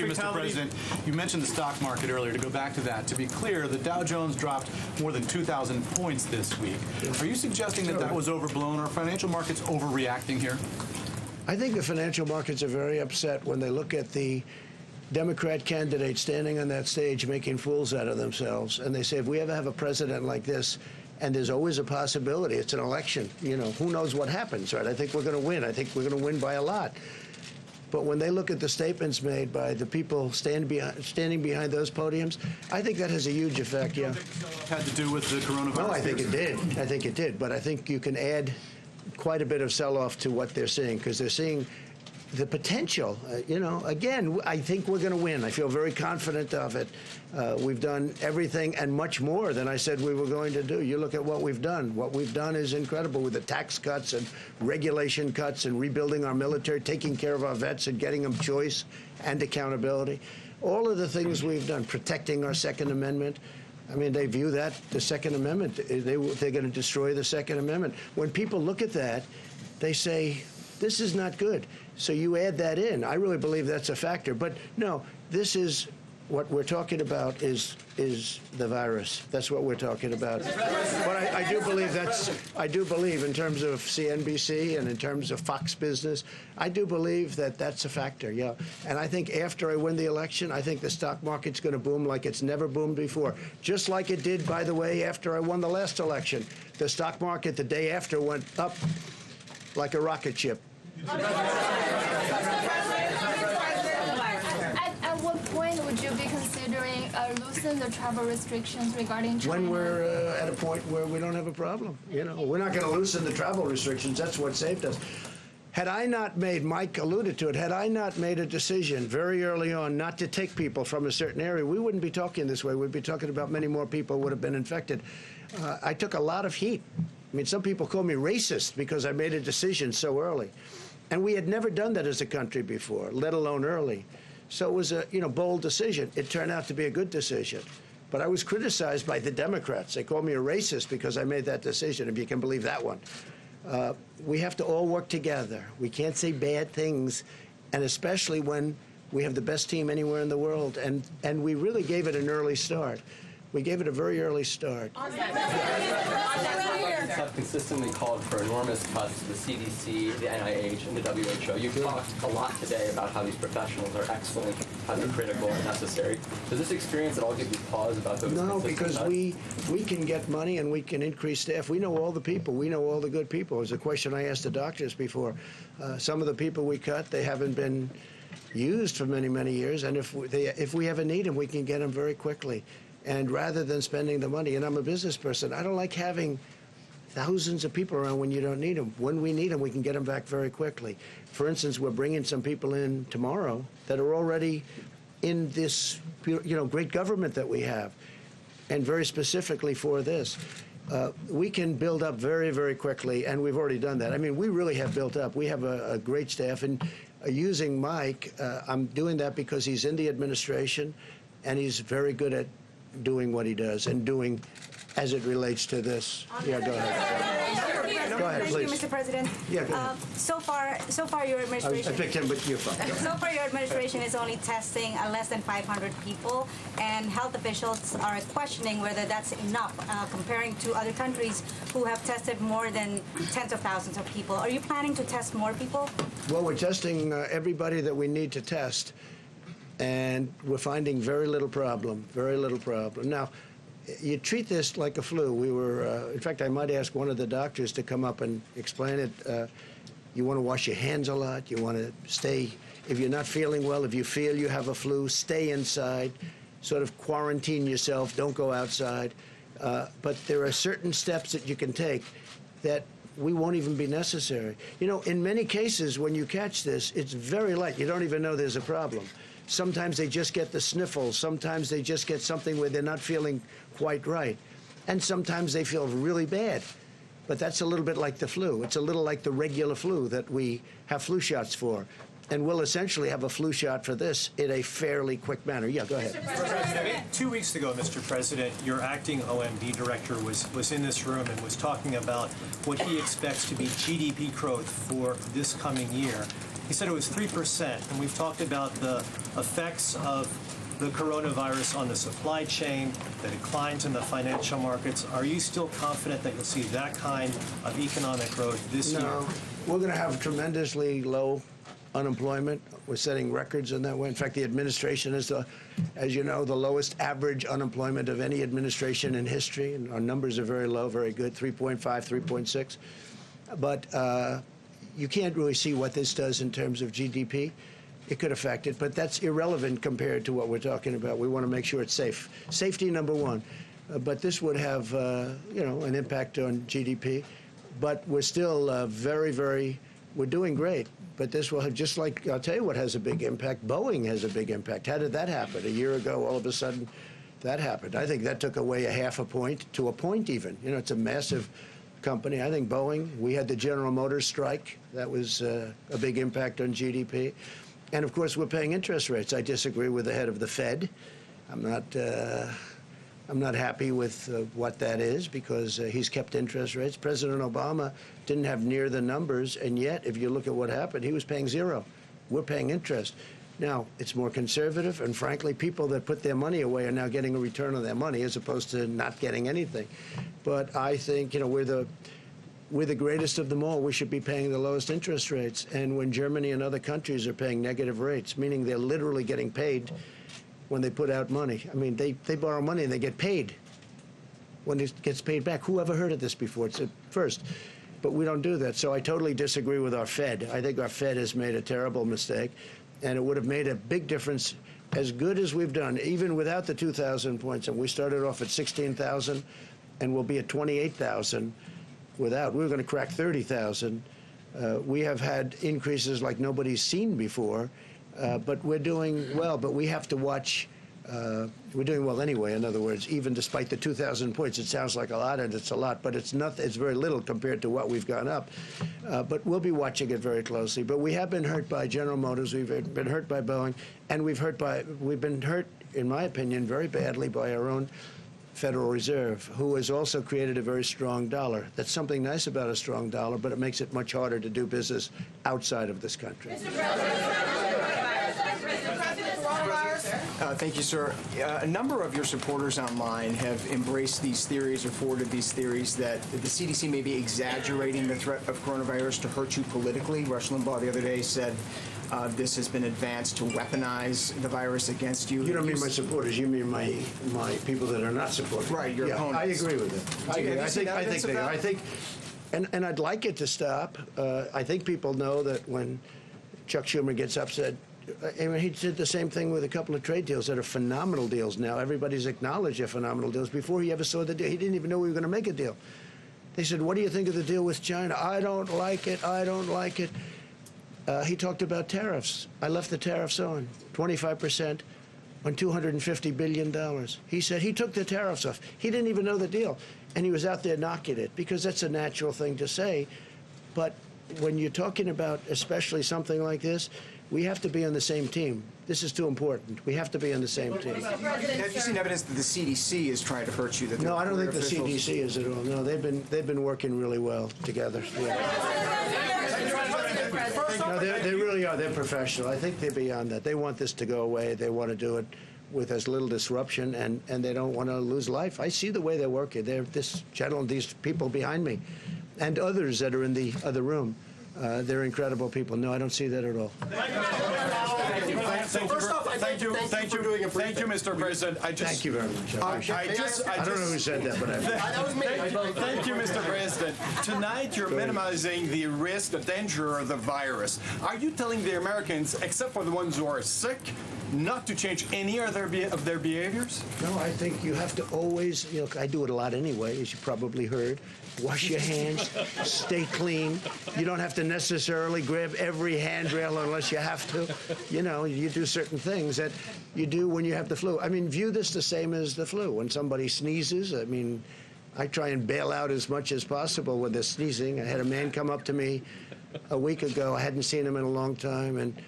S22: Mr. President. You mentioned the stock market earlier. To go back to that, to be clear, the Dow Jones dropped more than 2,000 points this week. Are you suggesting that that was overblown? Are financial markets overreacting here?
S7: I think the financial markets are very upset when they look at the Democrat candidate standing on that stage making fools out of themselves. And they say, if we ever have a president like this, and there's always a possibility, it's an election, you know, who knows what happens, right? I think we're going to win. I think we're going to win by a lot. But when they look at the statements made by the people standing behind those podiums, I think that has a huge effect, yeah.
S22: Had to do with the coronavirus?
S7: No, I think it did. I think it did. But I think you can add quite a bit of sell-off to what they're seeing, because they're seeing the potential. You know, again, I think we're going to win. I feel very confident of it. We've done everything and much more than I said we were going to do. You look at what we've done. What we've done is incredible, with the tax cuts and regulation cuts and rebuilding our military, taking care of our vets and getting them choice and accountability. All of the things we've done, protecting our Second Amendment. I mean, they view that, the Second Amendment, they're going to destroy the Second Amendment. When people look at that, they say, this is not good. So you add that in. I really believe that's a factor. But no, this is what we're talking about is the virus. That's what we're talking about. But I do believe in terms of CNBC and in terms of Fox Business, I do believe that that's a factor, yeah. And I think after I win the election, I think the stock market's going to boom like it's never boomed before. Just like it did, by the way, after I won the last election. The stock market the day after went up like a rocket ship.
S23: At what point would you be considering loosening the travel restrictions regarding China?
S7: When we're at a point where we don't have a problem. You know, we're not going to loosen the travel restrictions. That's what saved us. Had I not made, Mike alluded to it, had I not made a decision very early on not to take people from a certain area, we wouldn't be talking this way. We'd be talking about many more people would have been infected. I took a lot of heat. I mean, some people call me racist because I made a decision so early. And we had never done that as a country before, let alone early. So it was a bold decision. It turned out to be a good decision. But I was criticized by the Democrats. They called me a racist because I made that decision, if you can believe that one. We have to all work together. We can't say bad things, and especially when we have the best team anywhere in the world. And we really gave it an early start. We gave it a very early start.
S14: Have consistently called for enormous cuts to the CDC, the NIH, and the WHO. You've talked a lot today about how these professionals are excellent, how they're critical and necessary. Does this experience at all give you pause about those?
S7: No,
S14: consistent
S7: because
S14: cuts?
S7: we can get money and we can increase staff. We know all the people. We know all the good people. It was a question I asked the doctors before. Some of the people we cut, they haven't been used for many, many years. And if we ever need them, we can get them very quickly. And rather than spending the money, and I'm a business person, I don't like having thousands of people around when you don't need them. When we need them, we can get them back very quickly. For instance, we're bringing some people in tomorrow that are already in this, great government that we have, and very specifically for this. We can build up very, very quickly, and we've already done that. I mean, we really have built up. We have a great staff, and using Mike, I'm doing that because he's in the administration, and he's very good at doing what he does and doing as it relates to this. Yeah, go ahead. Go ahead, please.
S2: Thank you, Mr. President.
S7: Yeah, go ahead.
S2: So far, your administration.
S7: I picked him, but you're fine.
S2: So far, your administration is only testing less than 500 people, and health officials are questioning whether that's enough, comparing to other countries who have tested more than tens of thousands of people. Are you planning to test more people?
S7: Well, we're testing everybody that we need to test, and we're finding very little problem, very little problem. Now, you treat this like a flu. We were, in fact, I might ask one of the doctors to come up and explain it. You want to wash your hands a lot. You want to stay, if you're not feeling well, if you feel you have a flu, stay inside, sort of quarantine yourself, don't go outside. But there are certain steps that you can take that we won't even be necessary. In many cases, when you catch this, it's very light. You don't even know there's a problem. Sometimes they just get the sniffles. Sometimes they just get something where they're not feeling quite right. And sometimes they feel really bad. But that's a little bit like the flu. It's a little like the regular flu that we have flu shots for. And we'll essentially have a flu shot for this in a fairly quick manner. Yeah, go ahead.
S3: Mr. President, 2 weeks ago, Mr. President, your acting OMB director was in this room and was talking about what he expects to be GDP growth for this coming year. He said it was 3%, and we've talked about the effects of the coronavirus on the supply chain, the declines in the financial markets. Are you still confident that you'll see that kind of economic growth this year?
S7: No, we're going to have tremendously low unemployment. We're setting records in that way. In fact, the administration is, as you know, the lowest average unemployment of any administration in history, and our numbers are very low, very good, 3.5, 3.6. But you can't really see what this does in terms of GDP. It could affect it, but that's irrelevant compared to what we're talking about. We want to make sure it's safe. Safety, number one. But this would have, an impact on GDP. But we're still we're doing great. But this will have, just like, I'll tell you what has a big impact. Boeing has a big impact. How did that happen? A year ago, all of a sudden, that happened. I think that took away a half a point to a point even. It's a massive company. I think Boeing, we had the General Motors strike. That was a big impact on GDP. And of course, we're paying interest rates. I disagree with the head of the Fed. I'm not happy with what that is because he's kept interest rates. President Obama didn't have near the numbers, and yet, if you look at what happened, he was paying zero. We're paying interest. Now, it's more conservative, and frankly, people that put their money away are now getting a return on their money as opposed to not getting anything. But I think, we're the greatest of them all. We should be paying the lowest interest rates. And when Germany and other countries are paying negative rates, meaning they're literally getting paid when they put out money. I mean, they borrow money and they get paid when it gets paid back. Who ever heard of this before? It's a first. But we don't do that. So I totally disagree with our Fed. I think our Fed has made a terrible mistake, and it would have made a big difference. As good as we've done, even without the 2,000 points, and we started off at 16,000, and we'll be at 28,000 without. We were going to crack 30,000. We have had increases like nobody's seen before, but we're doing well. But we have to watch We're doing well anyway. In other words, even despite the 2,000 points, it sounds like a lot, and it's a lot, but it's nothing. It's very little compared to what we've gone up. But we'll be watching it very closely. But we have been hurt by General Motors. We've been hurt by Boeing, and we've been hurt, in my opinion, very badly by our own Federal Reserve, who has also created a very strong dollar. That's something nice about a strong dollar, but it makes it much harder to do business outside of this country.
S5: Thank you, sir. A number of your supporters online have embraced these theories or forwarded these theories that the CDC may be exaggerating the threat of coronavirus to hurt you politically. Rush Limbaugh the other day said this has been advanced to weaponize the virus against you.
S7: You don't mean my supporters. You mean my people that are not supporters.
S5: Right, your opponents.
S7: I agree with it. I think they are. I think, and I'd like it to stop. I think people know that when Chuck Schumer gets upset, I mean, he did the same thing with a couple of trade deals that are phenomenal deals now. Everybody's acknowledged they're phenomenal deals. Before he ever saw the deal, he didn't even know we were going to make a deal. They said, what do you think of the deal with China? I don't like it. I don't like it. He talked about tariffs. I left the tariffs on, 25% on $250 billion. He said he took the tariffs off. He didn't even know the deal. And he was out there knocking it because that's a natural thing to say. But when you're talking about especially something like this, we have to be on the same team. This is too important. We have to be on the same team.
S5: Have you seen evidence that the CDC is trying to hurt you?
S7: No, I don't think the CDC is at all. No, they've been working really well together. Yeah. No, they really are. They're professional. I think they're beyond that. They want this to go away. They want to do it with as little disruption, and they don't want to lose life. I see the way they're working. This gentleman, these people behind me, and others that are in the other room. They're incredible people. No, I don't see that at all.
S8: Thank you, Mr. President.
S7: Thank you very much. I don't know who said that, but
S8: that was me. Thank you, Mr. President. Tonight, you're minimizing the risk, the danger of the virus. Are you telling the Americans, except for the ones who are sick, not to change any of their behaviors?
S7: No, I think you have to always, I do it a lot anyway, as you probably heard. Wash your hands, stay clean. You don't have to necessarily grab every handrail unless you have to. You do certain things that you do when you have the flu. I mean, view this the same as the flu. When somebody sneezes, I mean, I try and bail out as much as possible when they're sneezing. I had a man come up to me a week ago. I hadn't seen him in a long time, and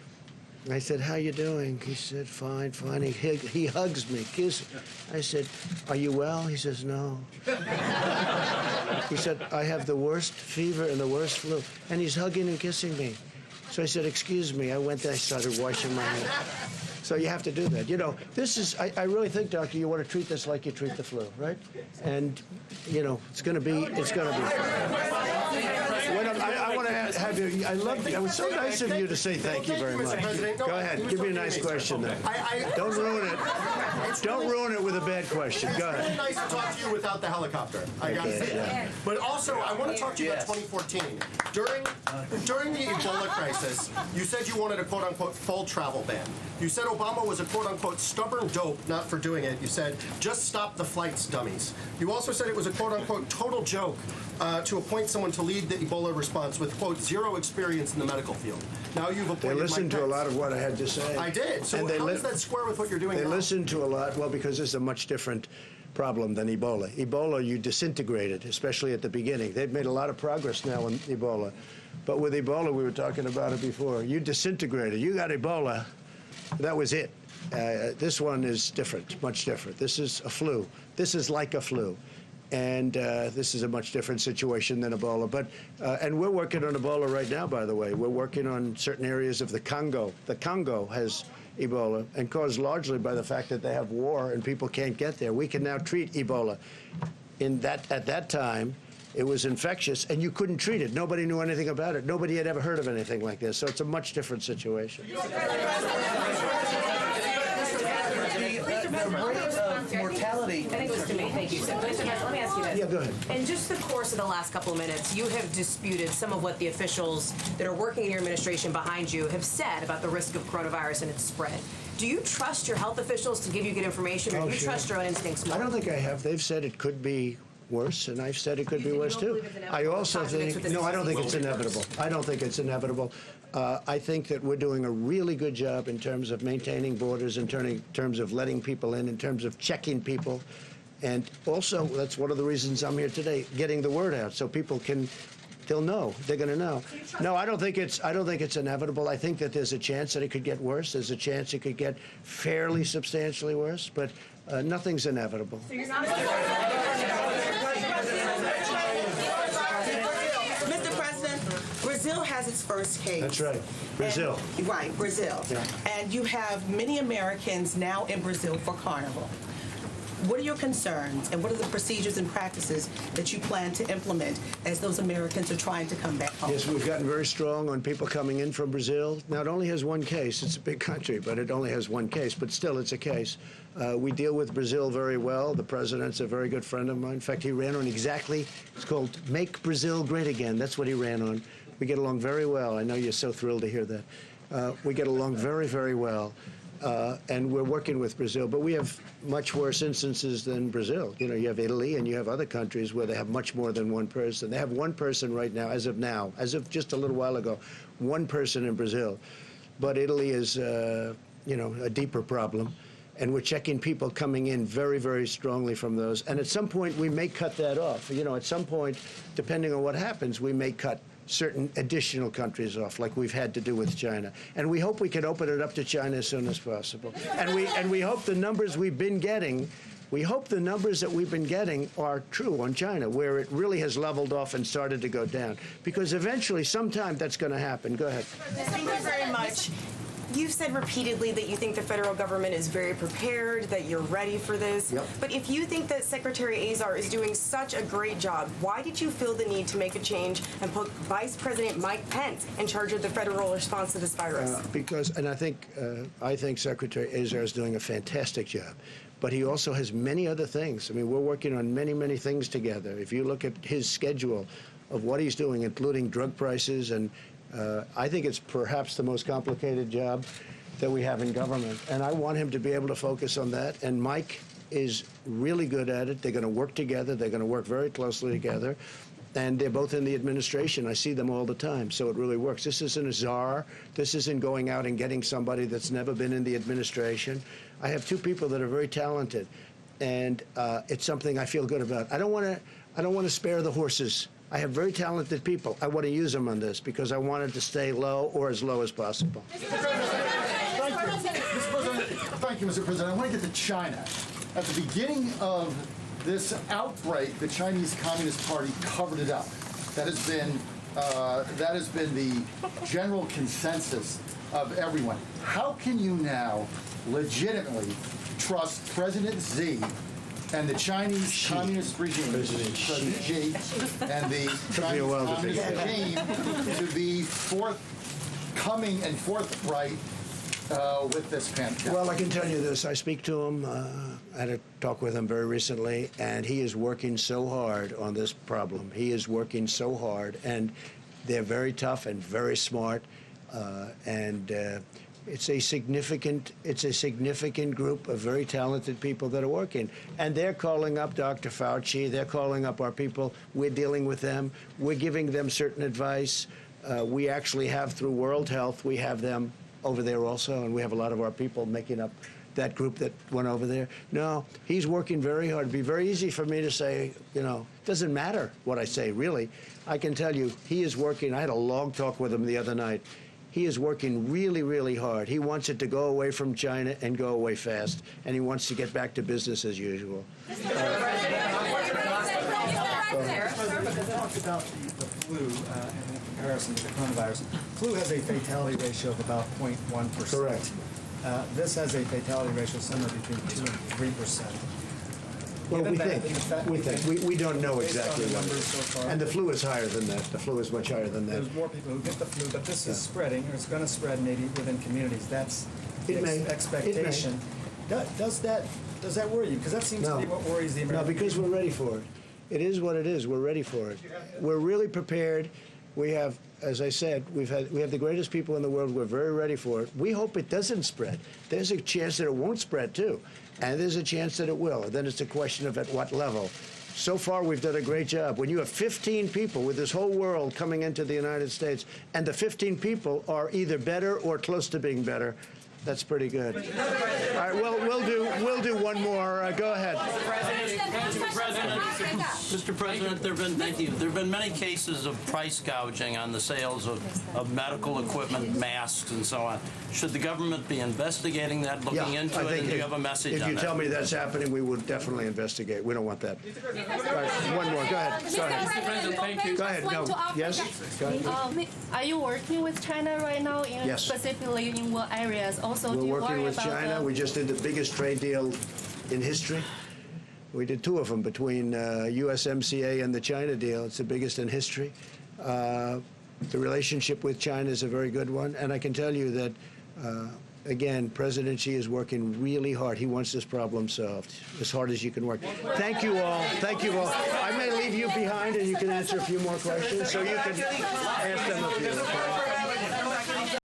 S7: I said, how you doing? He said, fine, fine. He hugs me, kisses. I said, are you well? He says, no. He said, I have the worst fever and the worst flu. And he's hugging and kissing me. So I said, excuse me. I went there, I started washing my hands. So you have to do that. This is, I really think, Doctor, you want to treat this like you treat the flu, right? And, it's going to be. I want to have you, I love you. It was so nice of you to say thank you very much. Go ahead, give me a nice question then. Don't ruin it. Don't ruin it with a bad question. Go ahead.
S8: It's really nice to talk to you without the helicopter. I got to say that. But also, I want to talk to you about 2014. During the Ebola crisis, you said you wanted a quote-unquote full travel ban. You said Obama was a quote-unquote stubborn dope, not for doing it. You said, just stop the flights, dummies. You also said it was a quote-unquote total joke to appoint someone to lead the Ebola response with, quote, zero experience in the medical field. Now you've appointed
S7: They listened to a lot of what I had to say.
S8: I did. So how does that square with what you're doing now?
S7: They listened to a lot, well, because this is a much different problem than Ebola. Ebola, you disintegrated, especially at the beginning. They've made a lot of progress now in Ebola. But with Ebola, we were talking about it before. You disintegrated. You got Ebola. That was it. This one is different, much different. This is a flu. This is like a flu. And this is a much different situation than Ebola. But and we're working on Ebola right now, by the way. We're working on certain areas of the Congo. The Congo has Ebola, and caused largely by the fact that they have war and people can't get there. We can now treat Ebola. At that time, it was infectious, and you couldn't treat it. Nobody knew anything about it. Nobody had ever heard of anything like this. So it's a much different situation.
S19: Mortality.
S9: I think it was to me. Thank you. So, Mr. President, let me ask you this.
S7: Yeah, go ahead.
S9: In just the course of the last couple of minutes, you have disputed some of what the officials that are working in your administration behind you have said about the risk of coronavirus and its spread. Do you trust your health officials to give you good information, or do you trust your own instincts more?
S7: I don't think I have. They've said it could be worse, and I've said it could be worse too. I also think, no, I don't think it's inevitable. I don't think it's inevitable. I think that we're doing a really good job in terms of maintaining borders, in terms of letting people in terms of checking people. And also, that's one of the reasons I'm here today, getting the word out so people they'll know. They're going to know. No, I don't think it's inevitable. I think that there's a chance that it could get worse. There's a chance it could get fairly substantially worse, but nothing's inevitable.
S10: So you're not Mr. President, Brazil has its first case.
S7: That's right. Brazil.
S10: Right, Brazil.
S7: Yeah.
S10: And you have many Americans now in Brazil for Carnival. What are your concerns, and what are the procedures and practices that you plan to implement as those Americans are trying to come back home?
S7: Yes, we've gotten very strong on people coming in from Brazil. Now, it only has one case. It's a big country, but it only has one case. But still, it's a case. We deal with Brazil very well. The president's a very good friend of mine. In fact, he ran on it's called Make Brazil Great Again. That's what he ran on. We get along very well. I know you're so thrilled to hear that. We get along very, very well. And we're working with Brazil, but we have much worse instances than Brazil. You know, you have Italy and you have other countries where they have much more than one person. They have one person right now, as of just a little while ago, one person in Brazil. But Italy is, a deeper problem. And we're checking people coming in very, very strongly from those. And at some point, we may cut that off. You know, at some point, depending on what happens, we may cut certain additional countries off, like we've had to do with China. And we hope we can open it up to China as soon as possible. And we hope the numbers we've been getting, are true on China, where it really has leveled off and started to go down. Because eventually, sometime, that's going to happen. Go ahead.
S10: Thank you very much. You've said repeatedly that you think the federal government is very prepared, that you're ready for this.
S7: Yep.
S10: But if you think that Secretary Azar is doing such a great job, why did you feel the need to make a change and put Vice President Mike Pence in charge of the federal response to this virus?
S7: I think Secretary Azar is doing a fantastic job. But he also has many other things. I mean, we're working on many, many things together. If you look at his schedule of what he's doing, including drug prices, and I think it's perhaps the most complicated job that we have in government. And I want him to be able to focus on that. And Mike is really good at it. They're going to work together. They're going to work very closely together. And they're both in the administration. I see them all the time, so it really works. This isn't a czar. This isn't going out and getting somebody that's never been in the administration. I have two people that are very talented, and it's something I feel good about. I don't want to spare the horses. I have very talented people. I want to use them on this because I want it to stay low or as low as possible.
S11: Thank you, Mr. President. I want to get to China. At the beginning of this outbreak, the Chinese Communist Party covered it up. That has been the general consensus of everyone. How can you now legitimately trust President Xi and the Chinese Communist regime, President Xi, and the Chinese Communist regime to be forthcoming and forthright with this pandemic?
S7: Well, I can tell you this. I speak to him. I had a talk with him very recently, and he is working so hard on this problem. He is working so hard, and they're very tough and very smart, it's a significant group of very talented people that are working. And they're calling up Dr. Fauci. They're calling up our people. We're dealing with them. We're giving them certain advice. We actually have, through World Health, we have them over there also, and we have a lot of our people making up that group that went over there. No, he's working very hard. It'd be very easy for me to say, it doesn't matter what I say, really. I can tell you, he is working. I had a long talk with him the other night. He is working really, really hard. He wants it to go away from China and go away fast, and he wants to get back to business as usual.
S11: Talk about the flu in comparison to the coronavirus. Flu has a fatality ratio of about 0.1%.
S7: Correct.
S11: This has a fatality ratio somewhere between 2 and 3%.
S7: Well, we don't know exactly what it is.
S11: So far.
S7: And the flu is higher than that. The flu is much higher than that.
S11: There's more people who get the flu, but this is spreading, or it's going to spread maybe within communities. That's the expectation. Does that worry you? Because that seems to be what worries the American
S7: people. No, because we're ready for it. It is what it is. We're ready for it. We're really prepared. We have, as I said, we have the greatest people in the world. We're very ready for it. We hope it doesn't spread. There's a chance that it won't spread, too. And there's a chance that it will. Then it's a question of at what level. So far, we've done a great job. When you have 15 people with this whole world coming into the United States, and the 15 people are either better or close to being better, that's pretty good. All right, well, we'll do one more. Go ahead.
S6: Mr. President, there have been many cases of price gouging on the sales of medical equipment, masks, and so on. Should the government be investigating that, looking into it, and do you have a message on that?
S7: If you tell me that's happening, we will definitely investigate. We don't want that. All right, one more. Go ahead. Go ahead.
S12: Mr. President, thank you.
S7: Go ahead. No. Yes? Go ahead.
S23: Are you working with China right now,
S7: Yes.
S23: specifically in what areas? Also, do you
S7: We're working
S23: worry
S7: with
S23: about
S7: China. We just did the biggest trade deal in history. We did 2 of them between USMCA and the China deal. It's the biggest in history. The relationship with China is a very good one. And I can tell you that, again, President Xi is working really hard. He wants this problem solved as hard as you can work. Thank you all. Thank you all. I may leave you behind and you can answer a few more questions. So you can ask them a few. Okay?